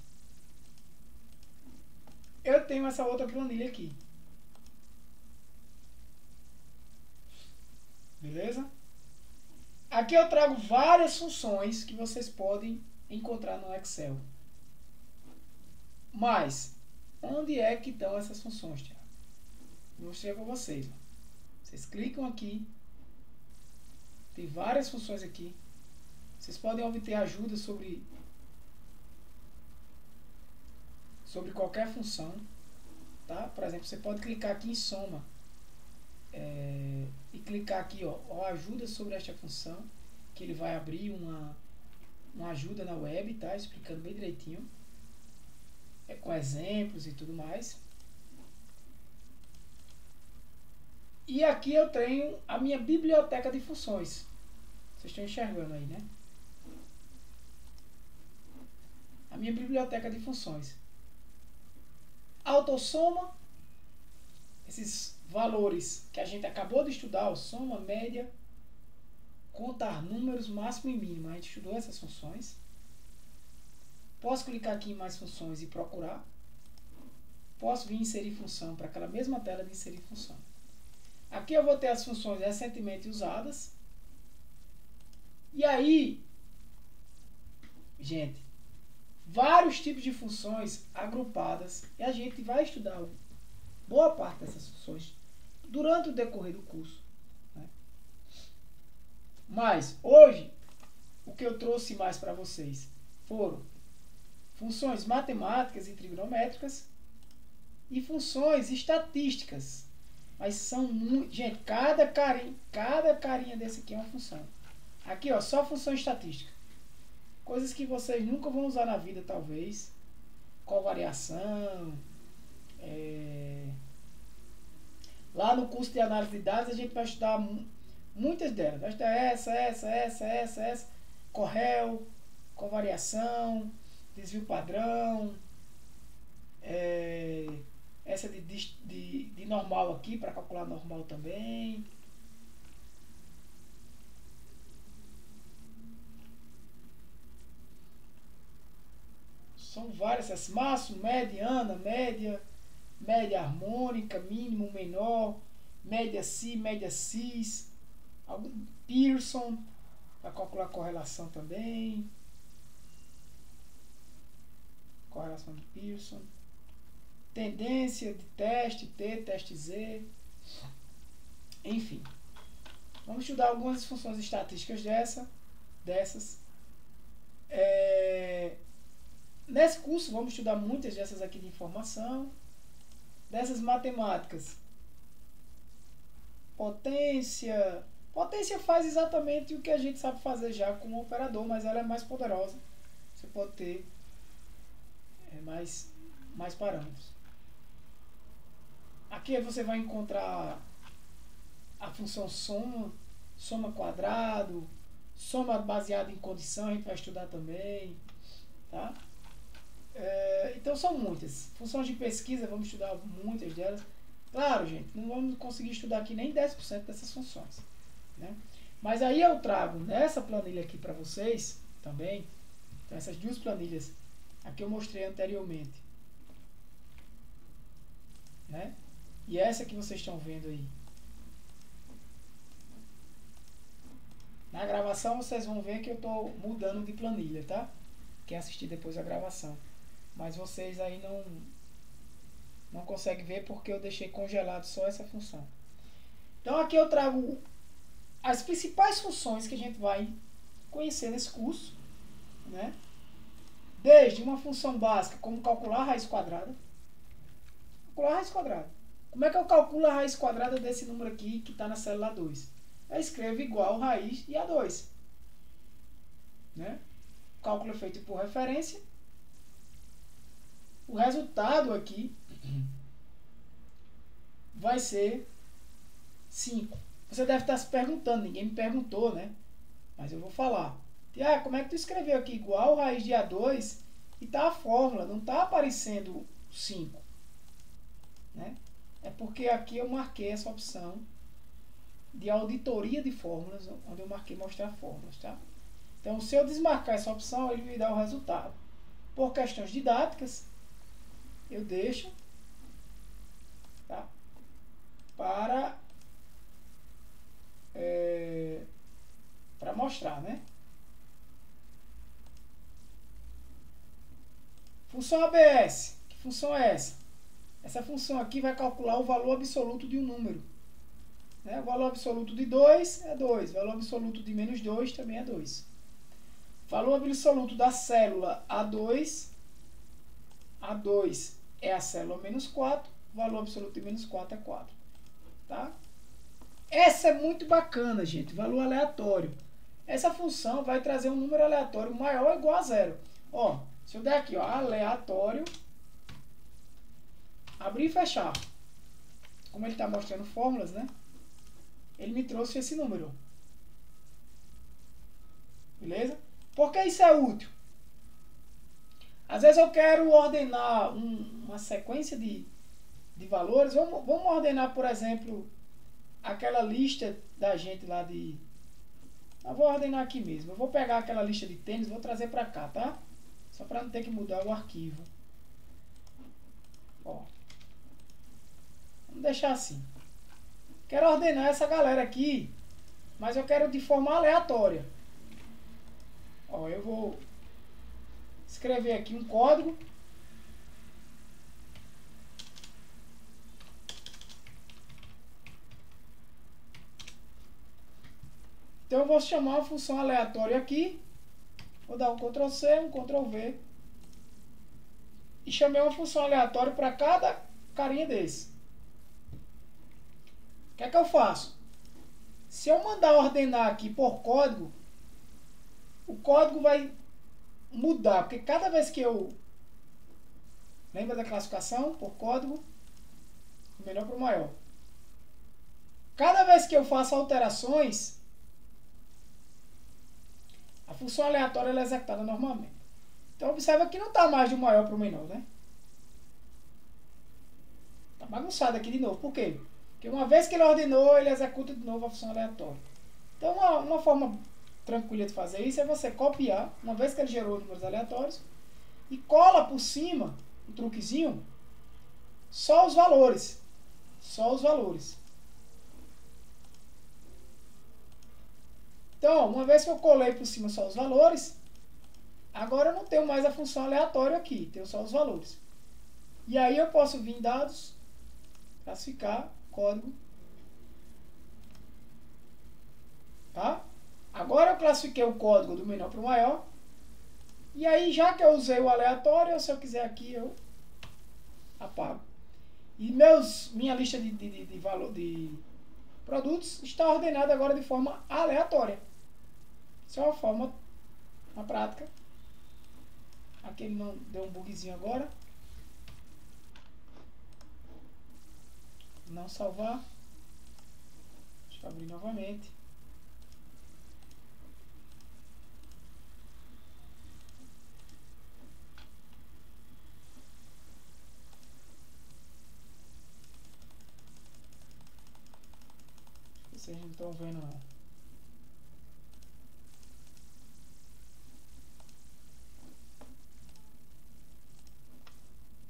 Speaker 1: Eu tenho essa outra planilha aqui. Beleza? Aqui eu trago várias funções que vocês podem encontrar no Excel. Mas, onde é que estão essas funções, Tiago? Vou mostrar para vocês. Ó. Vocês clicam aqui. Tem várias funções aqui. Vocês podem obter ajuda sobre qualquer função. Tá? Por exemplo, você pode clicar aqui em soma. E clicar aqui, ó, ajuda sobre esta função. Que ele vai abrir uma ajuda na web, tá? Explicando bem direitinho. Com exemplos e tudo mais. E aqui eu tenho a minha biblioteca de funções. Vocês estão enxergando aí, né? A minha biblioteca de funções. Autossoma. Esses valores que a gente acabou de estudar, ó, soma, média, contar números, máximo e mínimo. A gente estudou essas funções. Posso clicar aqui em mais funções e procurar. Posso vir inserir função para aquela mesma tela de inserir função. Aqui eu vou ter as funções recentemente usadas. E aí, gente, vários tipos de funções agrupadas. E a gente vai estudar boa parte dessas funções durante o decorrer do curso. Né? Mas, hoje, o que eu trouxe mais para vocês foram funções matemáticas e trigonométricas e funções estatísticas. Mas são muito... Gente, cada carinha desse aqui é uma função. Aqui, ó, só função estatística. Coisas que vocês nunca vão usar na vida, talvez. Covariação. Lá no curso de análise de dados, a gente vai estudar muitas delas. Vai estudar essa. Correl, covariação, desvio padrão, essa de normal aqui, para calcular normal também. São várias, essas máximo, mediana, média, média harmônica, mínimo, menor, média si, média cis, Pearson, para calcular correlação também. Correlação de Pearson. Tendência de teste, T, teste Z. Enfim. Vamos estudar algumas funções estatísticas dessas. Nesse curso vamos estudar muitas dessas aqui de informação. Dessas matemáticas. Potência. Potência faz exatamente o que a gente sabe fazer já com o operador, mas ela é mais poderosa. Você pode ter mais parâmetros. Aqui você vai encontrar a função soma quadrado, soma baseada em condição, a gente vai estudar também. Tá? Então são muitas. Funções de pesquisa, vamos estudar muitas delas. Claro, gente, não vamos conseguir estudar aqui nem 10% dessas funções. Né? Mas aí eu trago nessa planilha aqui para vocês também, então essas duas planilhas aqui eu mostrei anteriormente, né? E essa que vocês estão vendo aí. Na gravação vocês vão ver que eu estou mudando de planilha, tá? Quem assistir depois a gravação. Mas vocês aí não conseguem ver porque eu deixei congelado só essa função. Então aqui eu trago as principais funções que a gente vai conhecer nesse curso, né? Desde uma função básica, como calcular a raiz quadrada. Calcular a raiz quadrada. Como é que eu calculo a raiz quadrada desse número aqui que está na célula 2? Eu escrevo igual raiz de A2. Né? O cálculo é feito por referência. O resultado aqui vai ser 5. Você deve estar se perguntando, ninguém me perguntou, né? Mas eu vou falar. Como é que tu escreveu aqui igual raiz de A2 e tá a fórmula, não está aparecendo 5? Né? É porque aqui eu marquei essa opção de auditoria de fórmulas, onde eu marquei mostrar fórmulas, tá? Então, se eu desmarcar essa opção, ele me dá o resultado. Por questões didáticas, eu deixo, tá? Para mostrar, né? Função ABS. Que função é essa? Essa função aqui vai calcular o valor absoluto de um número. Né? O valor absoluto de 2 é 2. O valor absoluto de menos 2 também é 2. Valor absoluto da célula A2. A2 é a célula menos 4. O valor absoluto de menos 4 é 4. Tá? Essa é muito bacana, gente. Valor aleatório. Essa função vai trazer um número aleatório maior ou igual a zero. Ó, se eu der aqui, ó, aleatório, abrir e fechar. Como ele está mostrando fórmulas, né? Ele me trouxe esse número. Beleza? Por que isso é útil? Às vezes eu quero ordenar uma sequência de valores. Vamos ordenar, por exemplo, aquela lista da gente lá de... Eu vou ordenar aqui mesmo. Eu vou pegar aquela lista de tênis e vou trazer para cá, tá? Só para não ter que mudar o arquivo. Ó. Vamos deixar assim. Quero ordenar essa galera aqui, mas eu quero de forma aleatória. Ó, eu vou escrever aqui um código. Então eu vou chamar uma função aleatória aqui. Vou dar um Ctrl C, um Ctrl V. E chamei uma função aleatória para cada carinha desse. O que é que eu faço? Se eu mandar ordenar aqui por código, o código vai mudar. Porque cada vez que eu... Lembra da classificação por código? Do menor para o maior. Cada vez que eu faço alterações, a função aleatória ela é executada normalmente. Então, observa que não está mais do maior para o menor, né? bagunçado aqui de novo. Por quê? Porque uma vez que ele ordenou, ele executa de novo a função aleatória. Então, uma forma tranquila de fazer isso é você copiar, uma vez que ele gerou números aleatórios, e cola por cima, um truquezinho, só os valores. Só os valores. Então, uma vez que eu colei por cima só os valores, agora eu não tenho mais a função aleatória aqui, tenho só os valores. E aí eu posso vir em dados, classificar, código. Tá? Agora eu classifiquei o código do menor para o maior. E aí, já que eu usei o aleatório, se eu quiser aqui, eu apago. E minha lista de valor de produtos está ordenada agora de forma aleatória. Isso é uma forma, na prática. Aqui ele não deu um bugzinho agora. Não salvar. Deixa eu abrir novamente. Vocês não estão vendo não.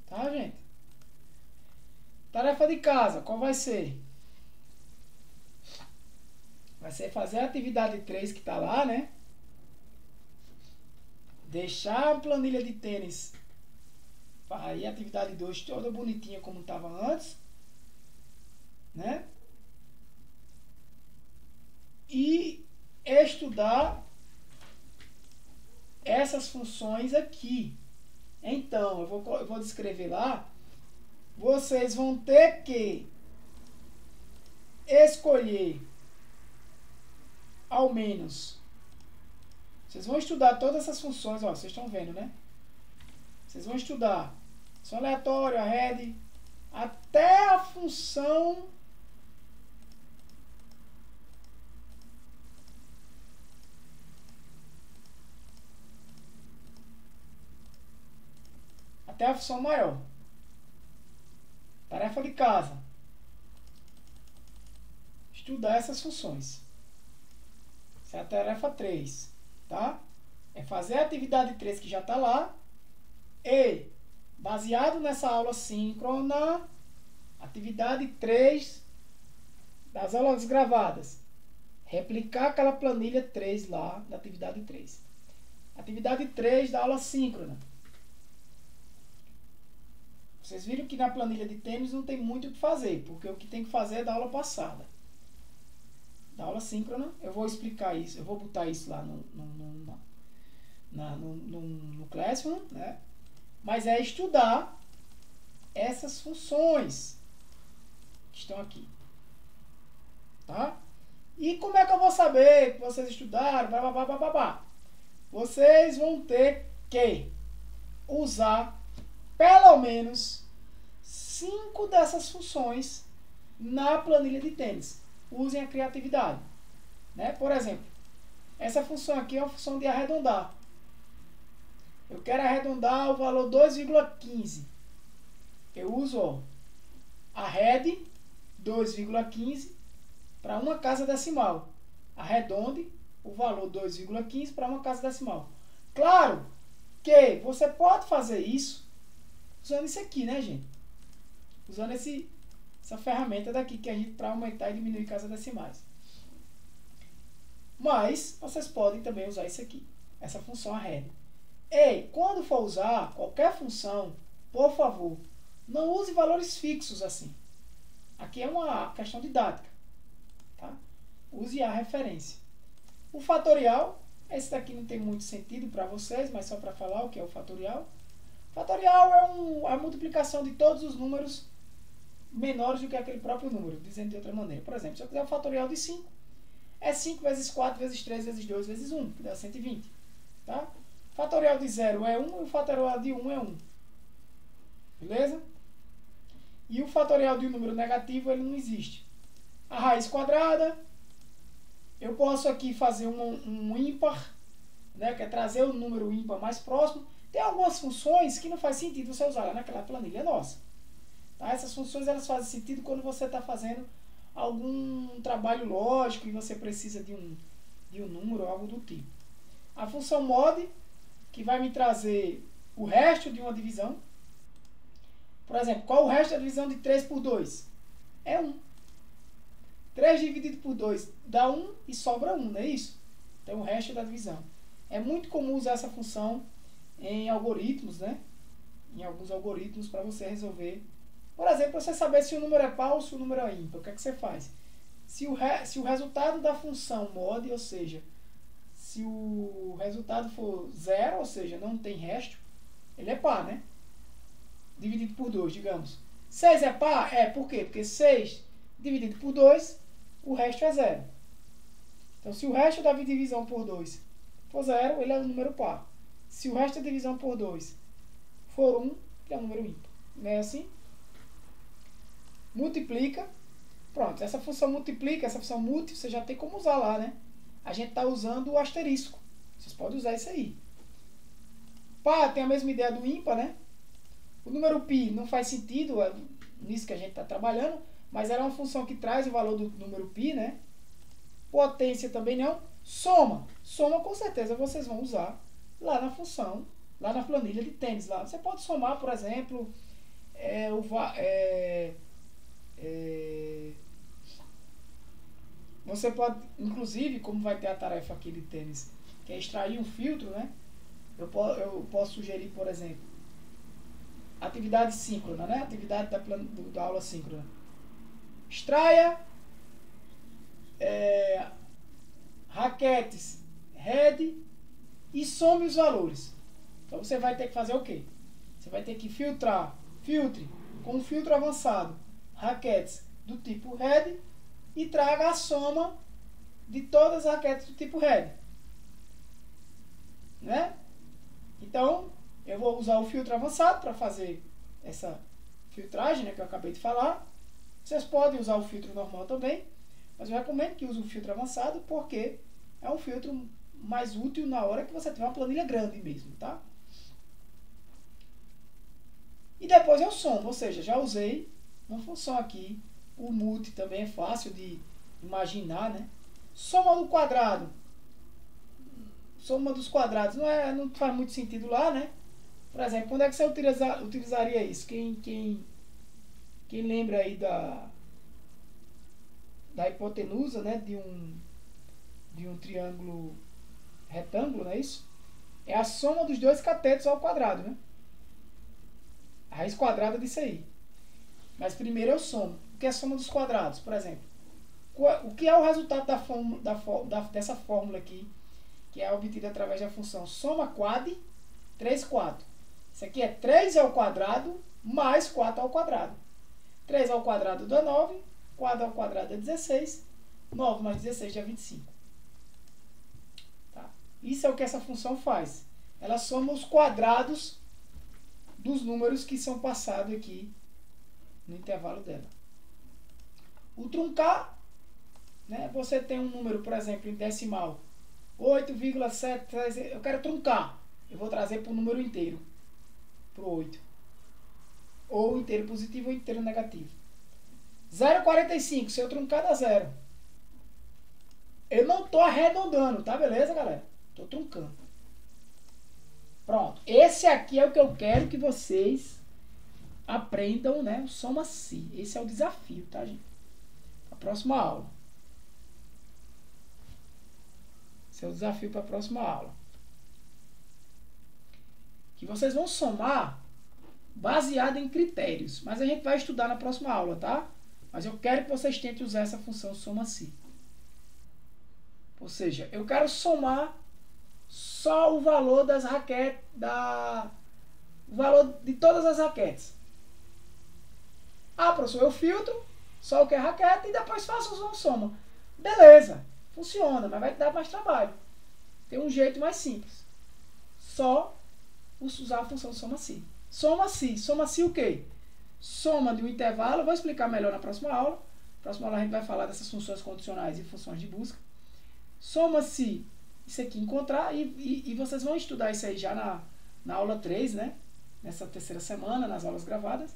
Speaker 1: Tá, gente? Tarefa de casa, qual vai ser? Vai ser fazer a atividade 3 que está lá, né? Deixar a planilha de tênis. Aí a atividade 2 toda bonitinha como estava antes. Né? E estudar essas funções aqui. Então, eu vou descrever lá. Vocês vão ter que escolher ao menos. Vocês vão estudar todas essas funções, ó, vocês estão vendo, né? Vocês vão estudar função aleatória, head, até a função maior. Tarefa de casa. Estudar essas funções. Essa é a tarefa 3. Tá? É fazer a atividade 3 que já está lá. E, baseado nessa aula síncrona, atividade 3 das aulas gravadas. Replicar aquela planilha 3 lá da atividade 3. Atividade 3 da aula síncrona. Vocês viram que na planilha de tênis não tem muito o que fazer, porque o que tem que fazer é da aula passada. Da aula síncrona, eu vou explicar isso, eu vou botar isso lá no Classroom, né? Mas é estudar essas funções que estão aqui. Tá? E como é que eu vou saber que vocês estudaram? Vocês vão ter que usar pelo menos 5 dessas funções na planilha de tênis. Usem a criatividade. Né? Por exemplo, essa função aqui é uma função de arredondar. Eu quero arredondar o valor 2,15. Eu uso ó, a head 2,15 para uma casa decimal. Arredonde o valor 2,15 para uma casa decimal. Claro que você pode fazer isso usando isso aqui, né, gente? Usando essa ferramenta daqui que a gente para aumentar e diminuir casas decimais. Mas vocês podem também usar isso aqui, essa função arred. E quando for usar qualquer função, por favor, não use valores fixos assim. Aqui é uma questão didática. Tá? Use a referência. O fatorial, esse daqui não tem muito sentido para vocês, mas só para falar o que é o fatorial. Fatorial é a multiplicação de todos os números menores do que aquele próprio número, dizendo de outra maneira. Por exemplo, se eu quiser o fatorial de 5, é 5 vezes 4 vezes 3 vezes 2 vezes 1, que dá 120. Tá? O fatorial de 0 é 1 e o fatorial de 1 é 1. Beleza? E o fatorial de um número negativo, ele não existe. A raiz quadrada, eu posso aqui fazer um ímpar, né, que é trazer o número ímpar mais próximo. Tem algumas funções que não faz sentido você usar lá naquela planilha nossa. Tá? Essas funções elas fazem sentido quando você está fazendo algum trabalho lógico e você precisa de um número ou algo do tipo. A função mod, que vai me trazer o resto de uma divisão. Por exemplo, qual o resto da divisão de 3 por 2? É 1. 3 dividido por 2 dá 1 e sobra 1, não é isso? Então o resto da divisão. É muito comum usar essa função em algoritmos, né? Em alguns algoritmos para você resolver. Por exemplo, você saber se o número é par ou se o número é ímpar. O que é que você faz? Se o resultado da função mod, ou seja, se o resultado for 0, ou seja, não tem resto, ele é par, né? Dividido por 2, digamos. 6 é par? É, por quê? Porque 6 dividido por 2, o resto é 0. Então, se o resto da divisão por 2 for 0, ele é um número par. Se o resto da divisão por 2 for 1, ele é um número ímpar. Não é assim? Multiplica. Pronto, essa função multiplica, essa função multi, você já tem como usar lá, né? A gente está usando o asterisco. Vocês podem usar isso aí. Par tem a mesma ideia do ímpar, né? O número π não faz sentido nisso que a gente está trabalhando, mas ela é uma função que traz o valor do número π, né? Potência também não. Soma. Soma com certeza vocês vão usar lá na função, lá na planilha de tênis. Lá. Você pode somar, por exemplo, você pode, inclusive, como vai ter a tarefa aqui de tênis, que é extrair um filtro, né? Eu posso sugerir, por exemplo, atividade síncrona, né? Atividade da aula síncrona. Extraia raquetes red e some os valores. Então você vai ter que fazer o quê? Você vai ter que filtre com um filtro avançado raquetes do tipo red e traga a soma de todas as raquetes do tipo red. Né? Então, eu vou usar o filtro avançado para fazer essa filtragem, né, que eu acabei de falar. Vocês podem usar o filtro normal também, mas eu recomendo que use o filtro avançado porque é um filtro mais útil na hora que você tiver uma planilha grande mesmo, tá? E depois eu somo, ou seja, já usei uma função aqui. O multi também é fácil de imaginar, né? Soma do quadrado. Soma dos quadrados não faz muito sentido lá, né? Por exemplo, quando é que você utilizaria isso? Quem lembra aí da hipotenusa, né? De um triângulo retângulo, não é isso? É a soma dos dois catetos ao quadrado, né? A raiz quadrada disso aí. Mas primeiro eu somo. O que é a soma dos quadrados? Por exemplo, o que é o resultado dessa fórmula aqui, que é obtida através da função soma quad 3 quadro. Isso aqui é 3 ao quadrado mais 4 ao quadrado. 3 ao quadrado dá 9, 4 ao quadrado é 16, 9 mais 16 dá 25. Tá? Isso é o que essa função faz. Ela soma os quadrados dos números que são passados aqui no intervalo dela. O truncar, né, você tem um número, por exemplo, em decimal, 8,7, eu quero truncar. Eu vou trazer para o número inteiro, para o 8. Ou inteiro positivo ou inteiro negativo. 0,45, se eu truncar dá 0. Eu não estou arredondando, tá? Beleza, galera? Estou truncando. Pronto. Esse aqui é o que eu quero que vocês aprendam, né? O soma-si. Esse é o desafio, tá, gente? A próxima aula. Esse é o desafio para a próxima aula. Que vocês vão somar baseado em critérios. Mas a gente vai estudar na próxima aula, tá? Mas eu quero que vocês tentem usar essa função soma-si. Ou seja, eu quero somar só o valor das raquetes, o valor de todas as raquetes. Ah, professor, eu filtro só o que é raquete e depois faço uma soma. Beleza, funciona, mas vai dar mais trabalho. Tem um jeito mais simples. Só usar a função soma-si. Soma-si. Soma-si o quê? Soma de um intervalo. Eu vou explicar melhor na próxima aula. Na próxima aula a gente vai falar dessas funções condicionais e funções de busca. Soma-se isso aqui, encontrar, e vocês vão estudar isso aí já na aula 3, né? Nessa terceira semana, nas aulas gravadas.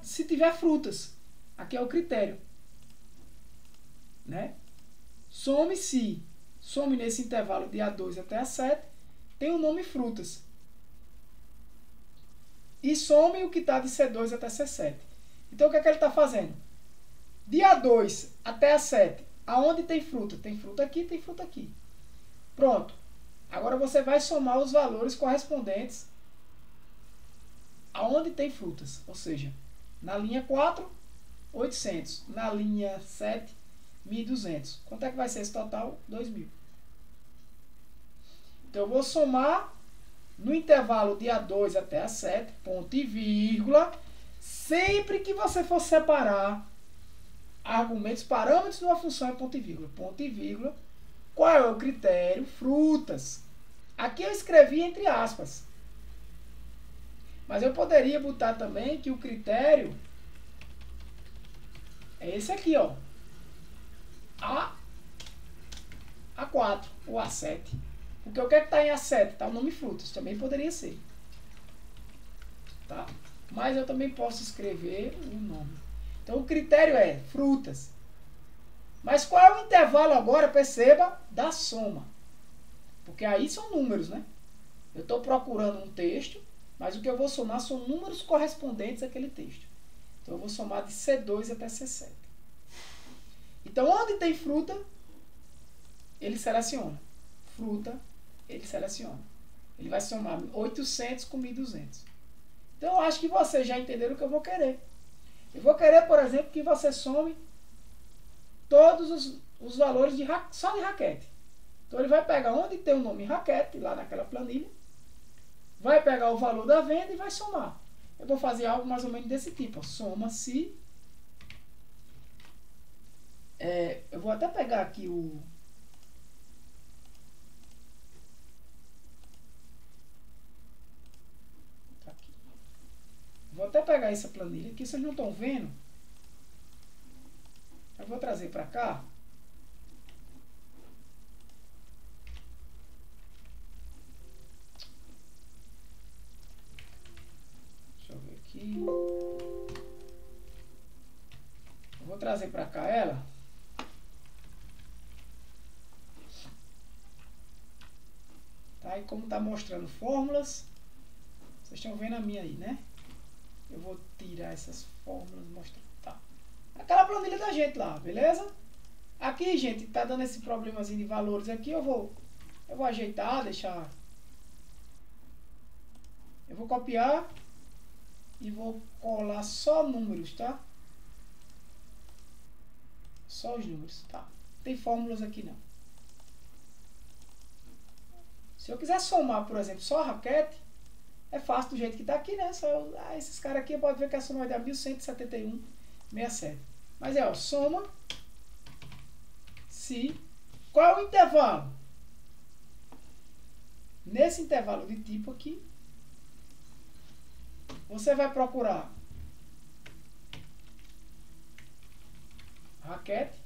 Speaker 1: se tiver frutas. Aqui é o critério. Né? Some nesse intervalo de A2 até A7, tem o nome frutas. E some o que está de C2 até C7. Então o que é que ele está fazendo? De A2 até A7, aonde tem fruta? Tem fruta aqui, tem fruta aqui. Pronto. Agora você vai somar os valores correspondentes aonde tem frutas. Ou seja, na linha 4, 800. Na linha 7, 1.200. Quanto é que vai ser esse total? 2.000. Então eu vou somar no intervalo de A2 até A7, ponto e vírgula, sempre que você for separar argumentos, parâmetros de uma função é ponto e vírgula. Ponto e vírgula. Qual é o critério? Frutas. Aqui eu escrevi entre aspas. Mas eu poderia botar também que o critério é esse aqui, ó. A4 ou A7. Porque o que é que está em A7? Está o nome frutas. Também poderia ser. Tá? Mas eu também posso escrever o nome. Então o critério é frutas. Mas qual é o intervalo agora, perceba, da soma? Porque aí são números, né? Eu estou procurando um texto, mas o que eu vou somar são números correspondentes àquele texto. Então eu vou somar de C2 até C7. Então onde tem fruta, ele seleciona. Fruta, ele seleciona. Ele vai somar 800 com 1.200. Então eu acho que vocês já entenderam o que eu vou querer. Eu vou querer, por exemplo, que você some todos os valores só de raquete. Então ele vai pegar onde tem o nome raquete, lá naquela planilha, vai pegar o valor da venda e vai somar. Eu vou fazer algo mais ou menos desse tipo. Soma-se. Eu vou até pegar aqui o... Tá aqui. Vou até pegar essa planilha aqui, vocês não estão vendo. Eu vou trazer para cá. Deixa eu ver aqui. Eu vou trazer para cá ela. Tá? E como está mostrando fórmulas, vocês estão vendo a minha aí, né? Eu vou tirar essas fórmulas e mostrar. Tá. Aquela planilha da gente lá, beleza? Aqui, gente, tá dando esse problemazinho de valores aqui. Eu vou ajeitar, deixar... Eu vou copiar e vou colar só números, tá? Só os números, tá? Não tem fórmulas aqui, não. Se eu quiser somar, por exemplo, só a raquete, é fácil do jeito que está aqui, né? Esses caras aqui, pode ver que a soma vai dar 1.171,67. Mas ó, soma se... Qual é o intervalo? Nesse intervalo de tipo aqui, você vai procurar raquete,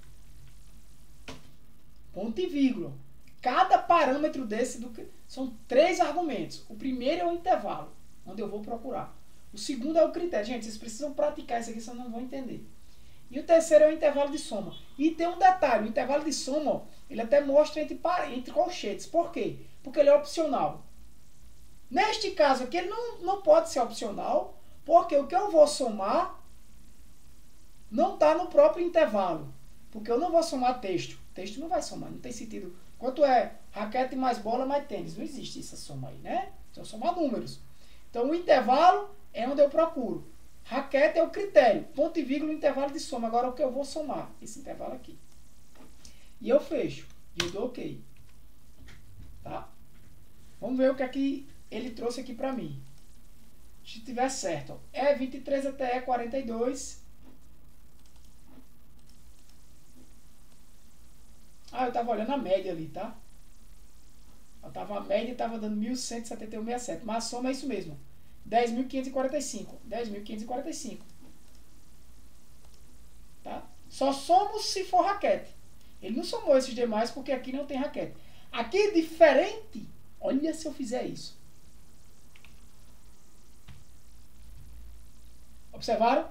Speaker 1: ponto e vírgula. Cada parâmetro desse são 3 argumentos. O primeiro é o intervalo, onde eu vou procurar. O segundo é o critério. Gente, vocês precisam praticar isso aqui, senão não vão entender. E o terceiro é o intervalo de soma. E tem um detalhe, o intervalo de soma, ó, ele até mostra entre colchetes. Por quê? Porque ele é opcional. Neste caso aqui, ele não pode ser opcional, porque o que eu vou somar não está no próprio intervalo. Porque eu não vou somar texto. Texto não vai somar, não tem sentido. Quanto é raquete mais bola mais tênis? Não existe essa soma aí, né? Então, somar números. Então, o intervalo é onde eu procuro. Raquete é o critério. Ponto e vírgula, intervalo de soma. Agora, o que eu vou somar? Esse intervalo aqui. E eu fecho. E eu dou OK. Tá? Vamos ver o que é que ele trouxe aqui para mim. Se estiver certo. É 23 até E42. Eu estava olhando a média ali, tá? A média estava dando 1.171,67. Mas a soma é isso mesmo. 10.545. 10.545. Tá? Só somos se for raquete. Ele não somou esses demais porque aqui não tem raquete. Aqui é diferente. Olha se eu fizer isso. Observaram?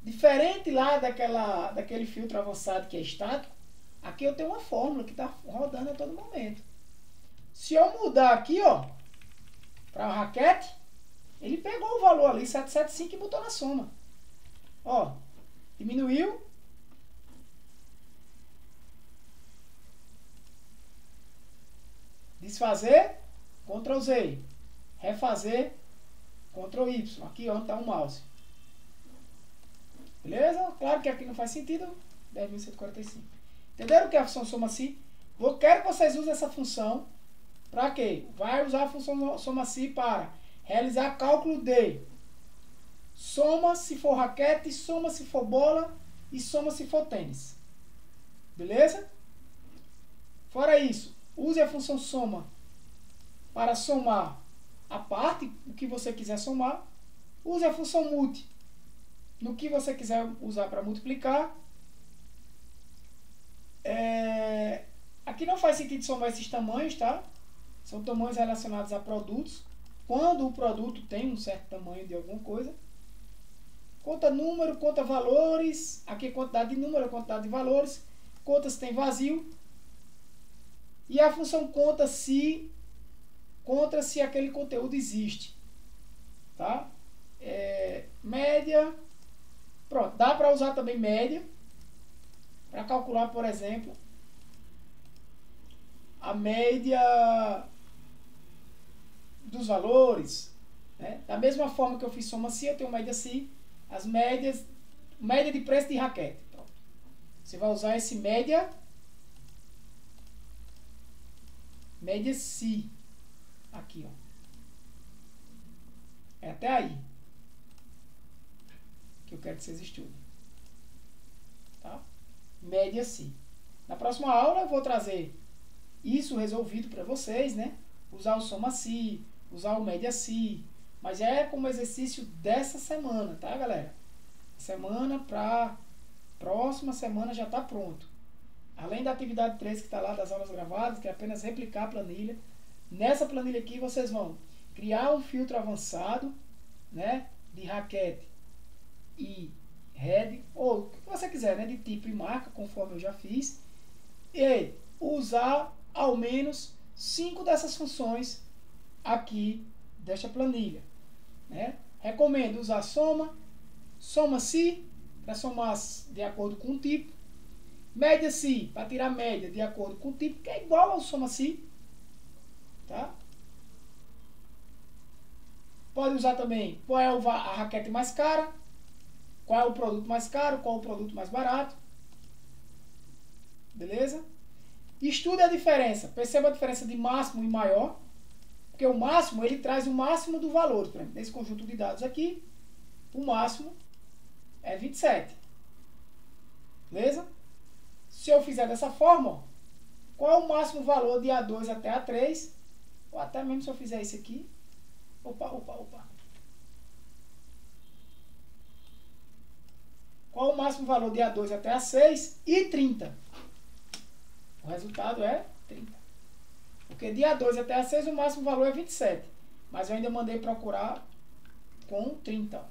Speaker 1: Diferente lá daquele filtro avançado que é estático, aqui eu tenho uma fórmula que está rodando a todo momento. Se eu mudar aqui, ó, para a raquete, ele pegou o valor ali, 775, e botou na soma. Ó, diminuiu. Desfazer, Ctrl Z. Refazer, Ctrl Y. Aqui onde está o mouse. Beleza? Claro que aqui não faz sentido. 10.145. Entenderam o que é a função soma-se? Eu quero que vocês usem essa função. Para quê? Vai usar a função soma-se para realizar cálculo de soma se for raquete, soma se for bola e soma se for tênis. Beleza? Fora isso, use a função soma para somar a parte, o que você quiser somar. Use a função multi no que você quiser usar para multiplicar. Aqui não faz sentido somar esses tamanhos, tá? São tamanhos relacionados a produtos. Quando o produto tem um certo tamanho de alguma coisa. Conta número, conta valores. Aqui é quantidade de número, quantidade de valores. Conta se tem vazio. E a função conta se aquele conteúdo existe. Tá? Média. Pronto, dá para usar também média. Para calcular, por exemplo, a média dos valores, né? Da mesma forma que eu fiz soma-se, eu tenho média-se, as média de preço de raquete. Pronto. Você vai usar esse média-se, aqui, ó. É até aí que eu quero que vocês estudem. Tá? Média-se. Na próxima aula eu vou trazer isso resolvido para vocês, né? Usar o soma-se, usar o média-se, mas é como exercício dessa semana, tá, galera? Semana para próxima semana já está pronto. Além da atividade 3 que está lá das aulas gravadas, que é apenas replicar a planilha. Nessa planilha aqui vocês vão criar um filtro avançado, né, de raquete e head, ou o que você quiser, né, de tipo e marca, conforme eu já fiz, e usar ao menos 5 dessas funções aqui desta planilha, né? Recomendo usar soma-se para somar de acordo com o tipo, média-se para tirar média de acordo com o tipo, que é igual ao soma-se, tá? Pode usar também qual é a raquete mais cara, qual é o produto mais caro, qual é o produto mais barato, beleza? Estude a diferença, perceba a diferença de máximo e maior, porque o máximo, ele traz o máximo do valor. Por exemplo, nesse conjunto de dados aqui, o máximo é 27. Beleza? Se eu fizer dessa forma, ó, qual é o máximo valor de A2 até A3, ou até mesmo se eu fizer isso aqui, opa. Qual é o máximo valor de A2 até A6 e 30? O resultado é 30. Porque de A2 até A6 o máximo valor é 27. Mas eu ainda mandei procurar com 30. Ó.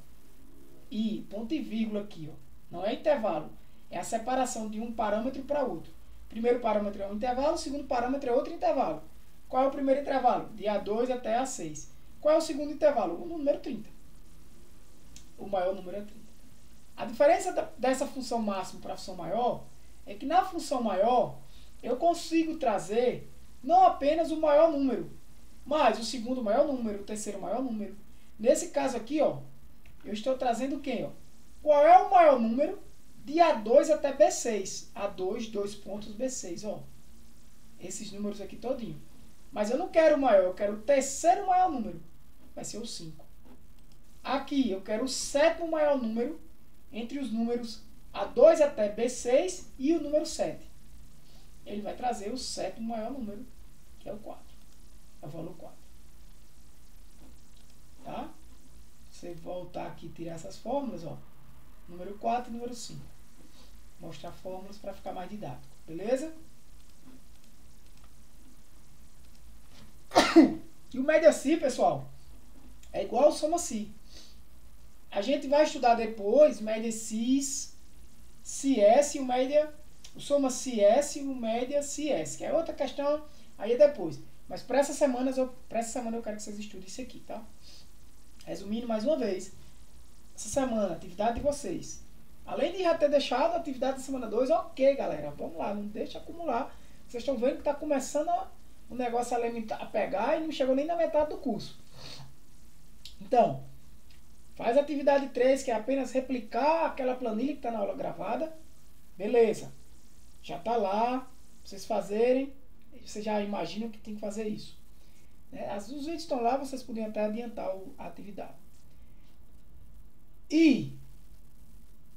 Speaker 1: E ponto e vírgula aqui. Ó. Não é intervalo. É a separação de um parâmetro para outro. Primeiro parâmetro é um intervalo, o segundo parâmetro é outro intervalo. Qual é o primeiro intervalo? De A2 até A6. Qual é o segundo intervalo? O número 30. O maior número é 30. A diferença dessa função máxima para a função maior é que na função maior eu consigo trazer não apenas o maior número, mas o segundo maior número, o terceiro maior número. Nesse caso aqui, ó, eu estou trazendo quem? Ó? Qual é o maior número de A2 até B6? A2, 2 pontos, B6. Ó. Esses números aqui todinho. Mas eu não quero o maior, eu quero o terceiro maior número. Vai ser o 5. Aqui eu quero o sétimo maior número entre os números A2 até B6 e o número 7. Ele vai trazer o sétimo maior número, que é o 4. É o valor 4. Tá? Você voltar aqui e tirar essas fórmulas, ó. Número 4 e número 5. Mostrar fórmulas para ficar mais didático. Beleza? E o média-se, pessoal, é igual ao soma-se. A gente vai estudar depois média cis, CS e o média, o soma CS e o média CS, que é outra questão, aí é depois. Mas para essa semana eu quero que vocês estudem isso aqui, tá? Resumindo mais uma vez, essa semana, atividade de vocês. Além de já ter deixado a atividade da semana 2, ok, galera, vamos lá, não deixa acumular. Vocês estão vendo que está começando o negócio a pegar e não chegou nem na metade do curso. Então, faz a atividade 3, que é apenas replicar aquela planilha que está na aula gravada. Beleza. Já está lá, vocês fazerem, vocês já imaginam que tem que fazer isso. Os vídeos estão lá, vocês podem até adiantar a atividade. E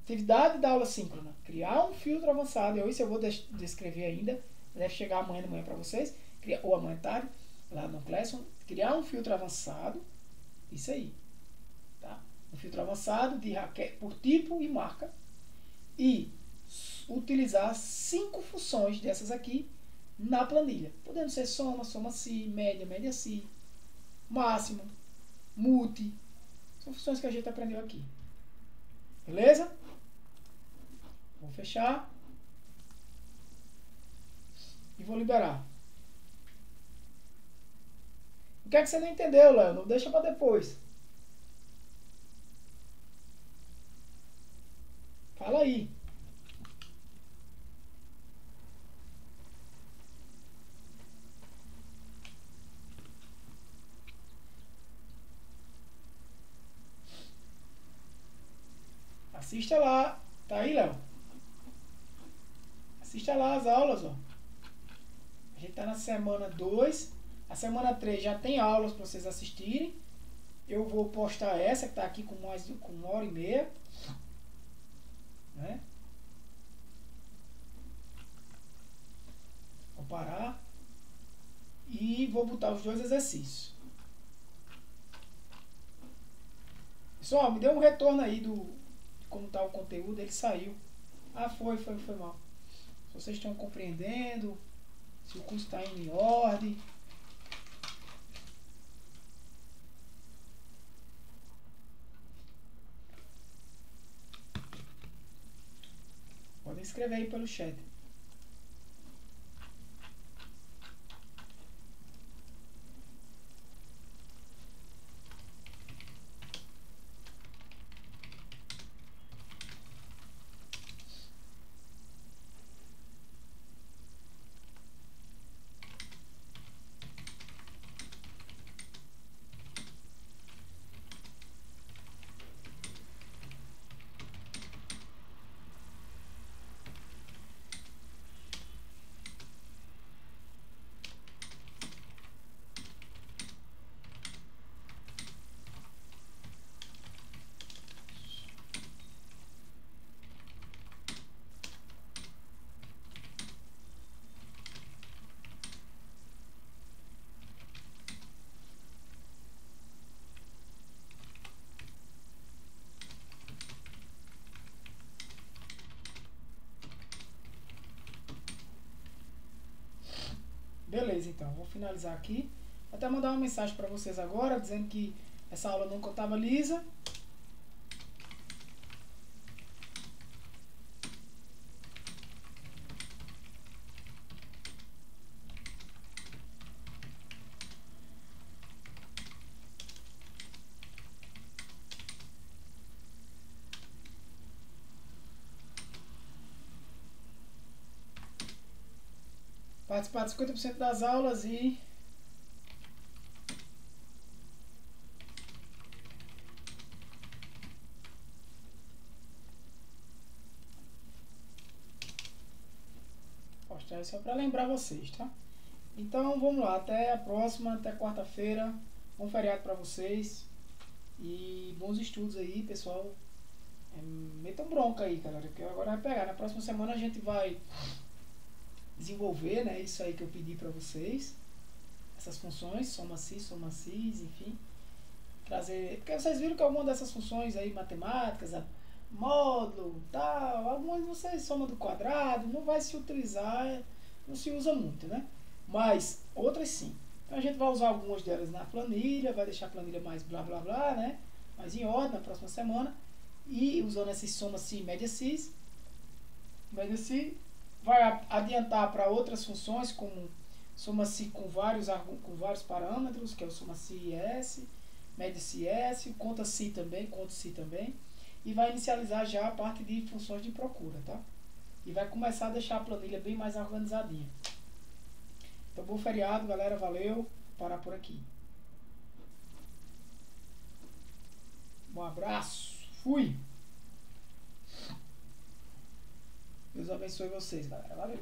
Speaker 1: atividade da aula síncrona, criar um filtro avançado. Isso eu vou descrever ainda, deve chegar amanhã de manhã para vocês, ou amanhã tarde, lá no Classroom. Criar um filtro avançado, isso aí, tá? Um filtro avançado por tipo e marca, e utilizar 5 funções dessas aqui na planilha, podendo ser soma, soma si, média, média si, máximo, multi. São funções que a gente aprendeu aqui. Beleza? Vou fechar e vou liberar. O que é que você não entendeu, Léo? Não deixa para depois. Fala aí. Assista lá. Tá aí, Léo? Assista lá as aulas, ó. A gente tá na semana 2. A semana 3 já tem aulas para vocês assistirem. Eu vou postar essa que tá aqui com 1h30. Né? Vou parar. E vou botar os 2 exercícios. Pessoal, me dê um retorno aí de como está o conteúdo. Ele saiu. Ah, foi mal. Se vocês estão compreendendo, se o curso está indo em ordem. Podem escrever aí pelo chat. Beleza, então, vou finalizar aqui. Vou até mandar uma mensagem para vocês agora, dizendo que essa aula não contabiliza. Participar de 50% das aulas e postar só para lembrar vocês, tá? Então vamos lá, até a próxima, até quarta-feira. Bom feriado para vocês e bons estudos aí, pessoal. Metam bronca aí, galera, que agora vai pegar. Na próxima semana a gente vai desenvolver, né, isso aí que eu pedi para vocês, essas funções, soma cis, enfim, trazer, porque vocês viram que algumas dessas funções aí, matemáticas, módulo, tal, algumas vocês soma do quadrado, não vai se utilizar, não se usa muito, né, mas outras sim. Então a gente vai usar algumas delas na planilha, vai deixar a planilha mais blá blá blá, né, mais em ordem na próxima semana. E usando essa soma si média cis, vai adiantar para outras funções, como soma si com vários parâmetros, que é o soma si S, média si S, conta si também, e vai inicializar já a parte de funções de procura, tá? E vai começar a deixar a planilha bem mais organizadinha. Então, bom feriado, galera, valeu, vou parar por aqui. Um abraço, fui! Deus abençoe vocês, galera, valeu!